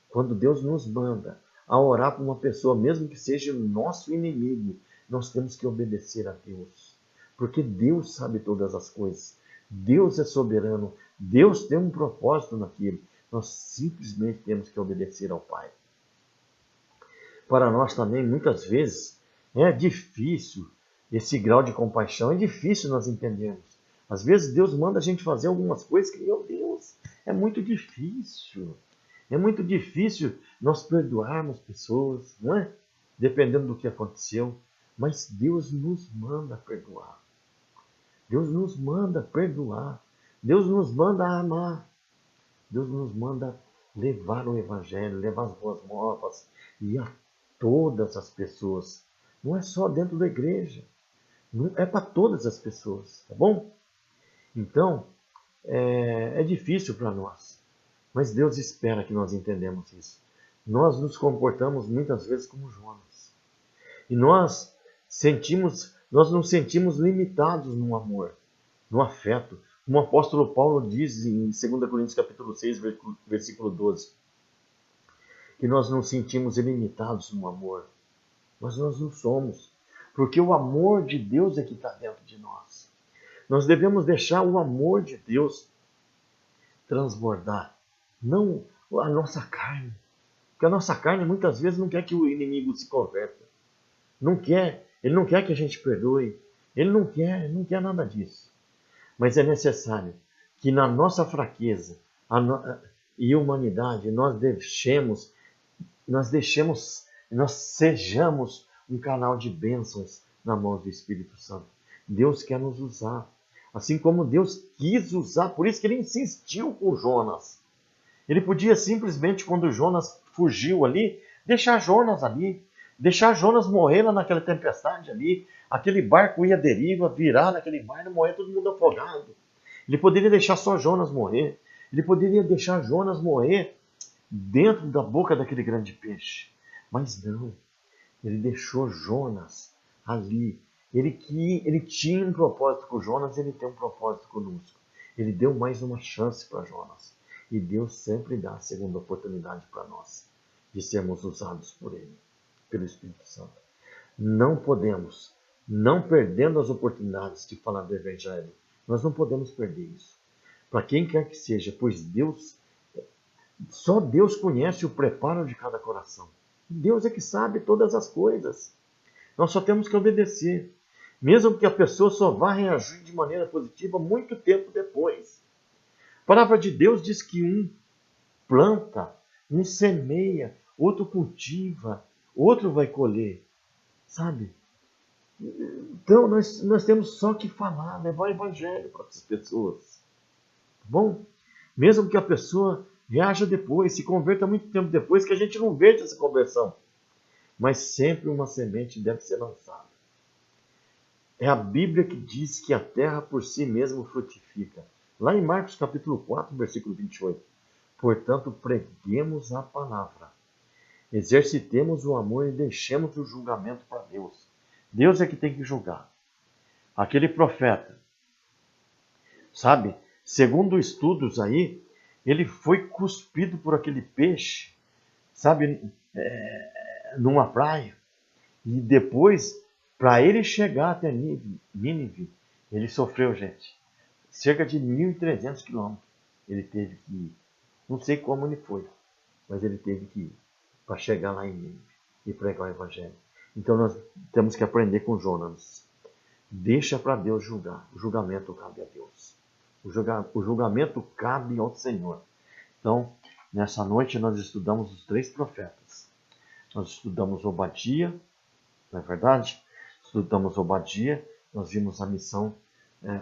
quando Deus nos manda a orar por uma pessoa, mesmo que seja o nosso inimigo, nós temos que obedecer a Deus. Porque Deus sabe todas as coisas. Deus é soberano. Deus tem um propósito naquilo. Nós simplesmente temos que obedecer ao Pai. Para nós também, muitas vezes, é difícil esse grau de compaixão. É difícil nós entendermos. Às vezes Deus manda a gente fazer algumas coisas que, meu Deus, é muito difícil. É muito difícil nós perdoarmos pessoas, não é? Dependendo do que aconteceu. Mas Deus nos manda perdoar. Deus nos manda perdoar. Deus nos manda amar. Deus nos manda levar o Evangelho, levar as boas novas e a todas as pessoas. Não é só dentro da igreja. É para todas as pessoas, tá bom? Então, é difícil para nós. Mas Deus espera que nós entendamos isso. Nós nos comportamos muitas vezes como Jonas. E nós nos sentimos limitados no amor, no afeto. Como o apóstolo Paulo diz em 2 Coríntios capítulo 6, versículo 12, que nós nos sentimos ilimitados no amor. Mas nós não somos. Porque o amor de Deus é que está dentro de nós. Nós devemos deixar o amor de Deus transbordar. Não a nossa carne. Porque a nossa carne muitas vezes não quer que o inimigo se converta. Não quer. Ele não quer que a gente perdoe. Ele não quer nada disso. Mas é necessário que na nossa fraqueza e humanidade nós sejamos um canal de bênçãos na mão do Espírito Santo. Deus quer nos usar. Assim como Deus quis usar, por isso que ele insistiu com Jonas. Ele podia simplesmente, quando Jonas fugiu ali, deixar Jonas ali. Deixar Jonas morrer lá naquela tempestade ali. Aquele barco ia à deriva, virar naquele mar e morrer todo mundo afogado. Ele poderia deixar só Jonas morrer. Ele poderia deixar Jonas morrer dentro da boca daquele grande peixe. Mas não. Ele deixou Jonas ali. Ele tinha um propósito com Jonas, ele tem um propósito conosco. Ele deu mais uma chance para Jonas. E Deus sempre dá a segunda oportunidade para nós de sermos usados por Ele, pelo Espírito Santo. Não podemos, não perdendo as oportunidades de falar do Evangelho, nós não podemos perder isso. Para quem quer que seja, pois só Deus conhece o preparo de cada coração. Deus é que sabe todas as coisas. Nós só temos que obedecer. Mesmo que a pessoa só vá reagir de maneira positiva muito tempo depois. A palavra de Deus diz que um planta, um semeia, outro cultiva, outro vai colher. Sabe? Então nós temos só que falar, levar o Evangelho para as pessoas. Tá bom? Mesmo que a pessoa reaja depois, se converta muito tempo depois, que a gente não veja essa conversão. Mas sempre uma semente deve ser lançada. É a Bíblia que diz que a terra por si mesma frutifica. Lá em Marcos capítulo 4, versículo 28. Portanto, preguemos a palavra. Exercitemos o amor e deixemos o julgamento para Deus. Deus é que tem que julgar. Aquele profeta, sabe? Segundo estudos aí, ele foi cuspido por aquele peixe, sabe? Numa praia. E depois, para ele chegar até Nínive, ele sofreu, gente, cerca de 1.300 quilômetros. Ele teve que ir. Não sei como ele foi, mas ele teve que ir para chegar lá em Nínive e pregar o Evangelho. Então nós temos que aprender com Jonas. Deixa para Deus julgar. O julgamento cabe a Deus. O julgamento cabe ao Senhor. Então, nessa noite nós estudamos os 3 profetas. Nós estudamos Obadia, não é verdade? Estudamos Obadia, nós vimos a missão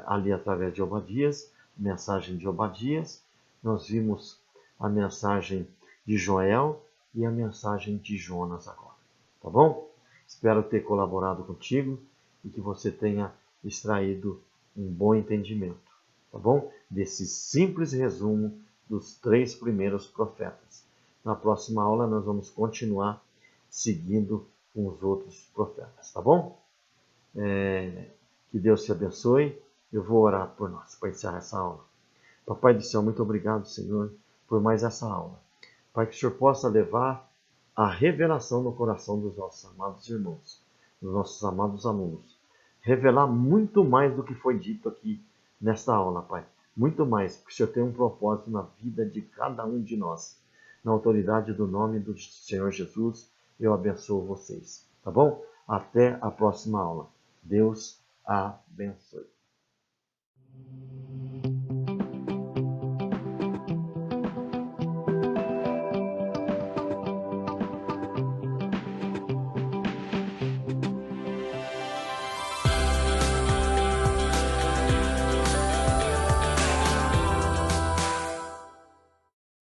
ali através de Obadias, a mensagem de Obadias, nós vimos a mensagem de Joel e a mensagem de Jonas agora. Tá bom? Espero ter colaborado contigo e que você tenha extraído um bom entendimento, tá bom? Desse simples resumo dos 3 primeiros profetas. Na próxima aula nós vamos continuar seguindo com os outros profetas, tá bom? Que Que Deus te abençoe. Eu vou orar por nós para encerrar essa aula. Papai do céu, muito obrigado, Senhor, por mais essa aula. Pai, que o Senhor possa levar a revelação no coração dos nossos amados irmãos, dos nossos amados alunos. Revelar muito mais do que foi dito aqui nesta aula, Pai. Muito mais, porque o Senhor tem um propósito na vida de cada um de nós. Na autoridade do nome do Senhor Jesus, eu abençoo vocês. Tá bom? Até a próxima aula. Deus abençoe.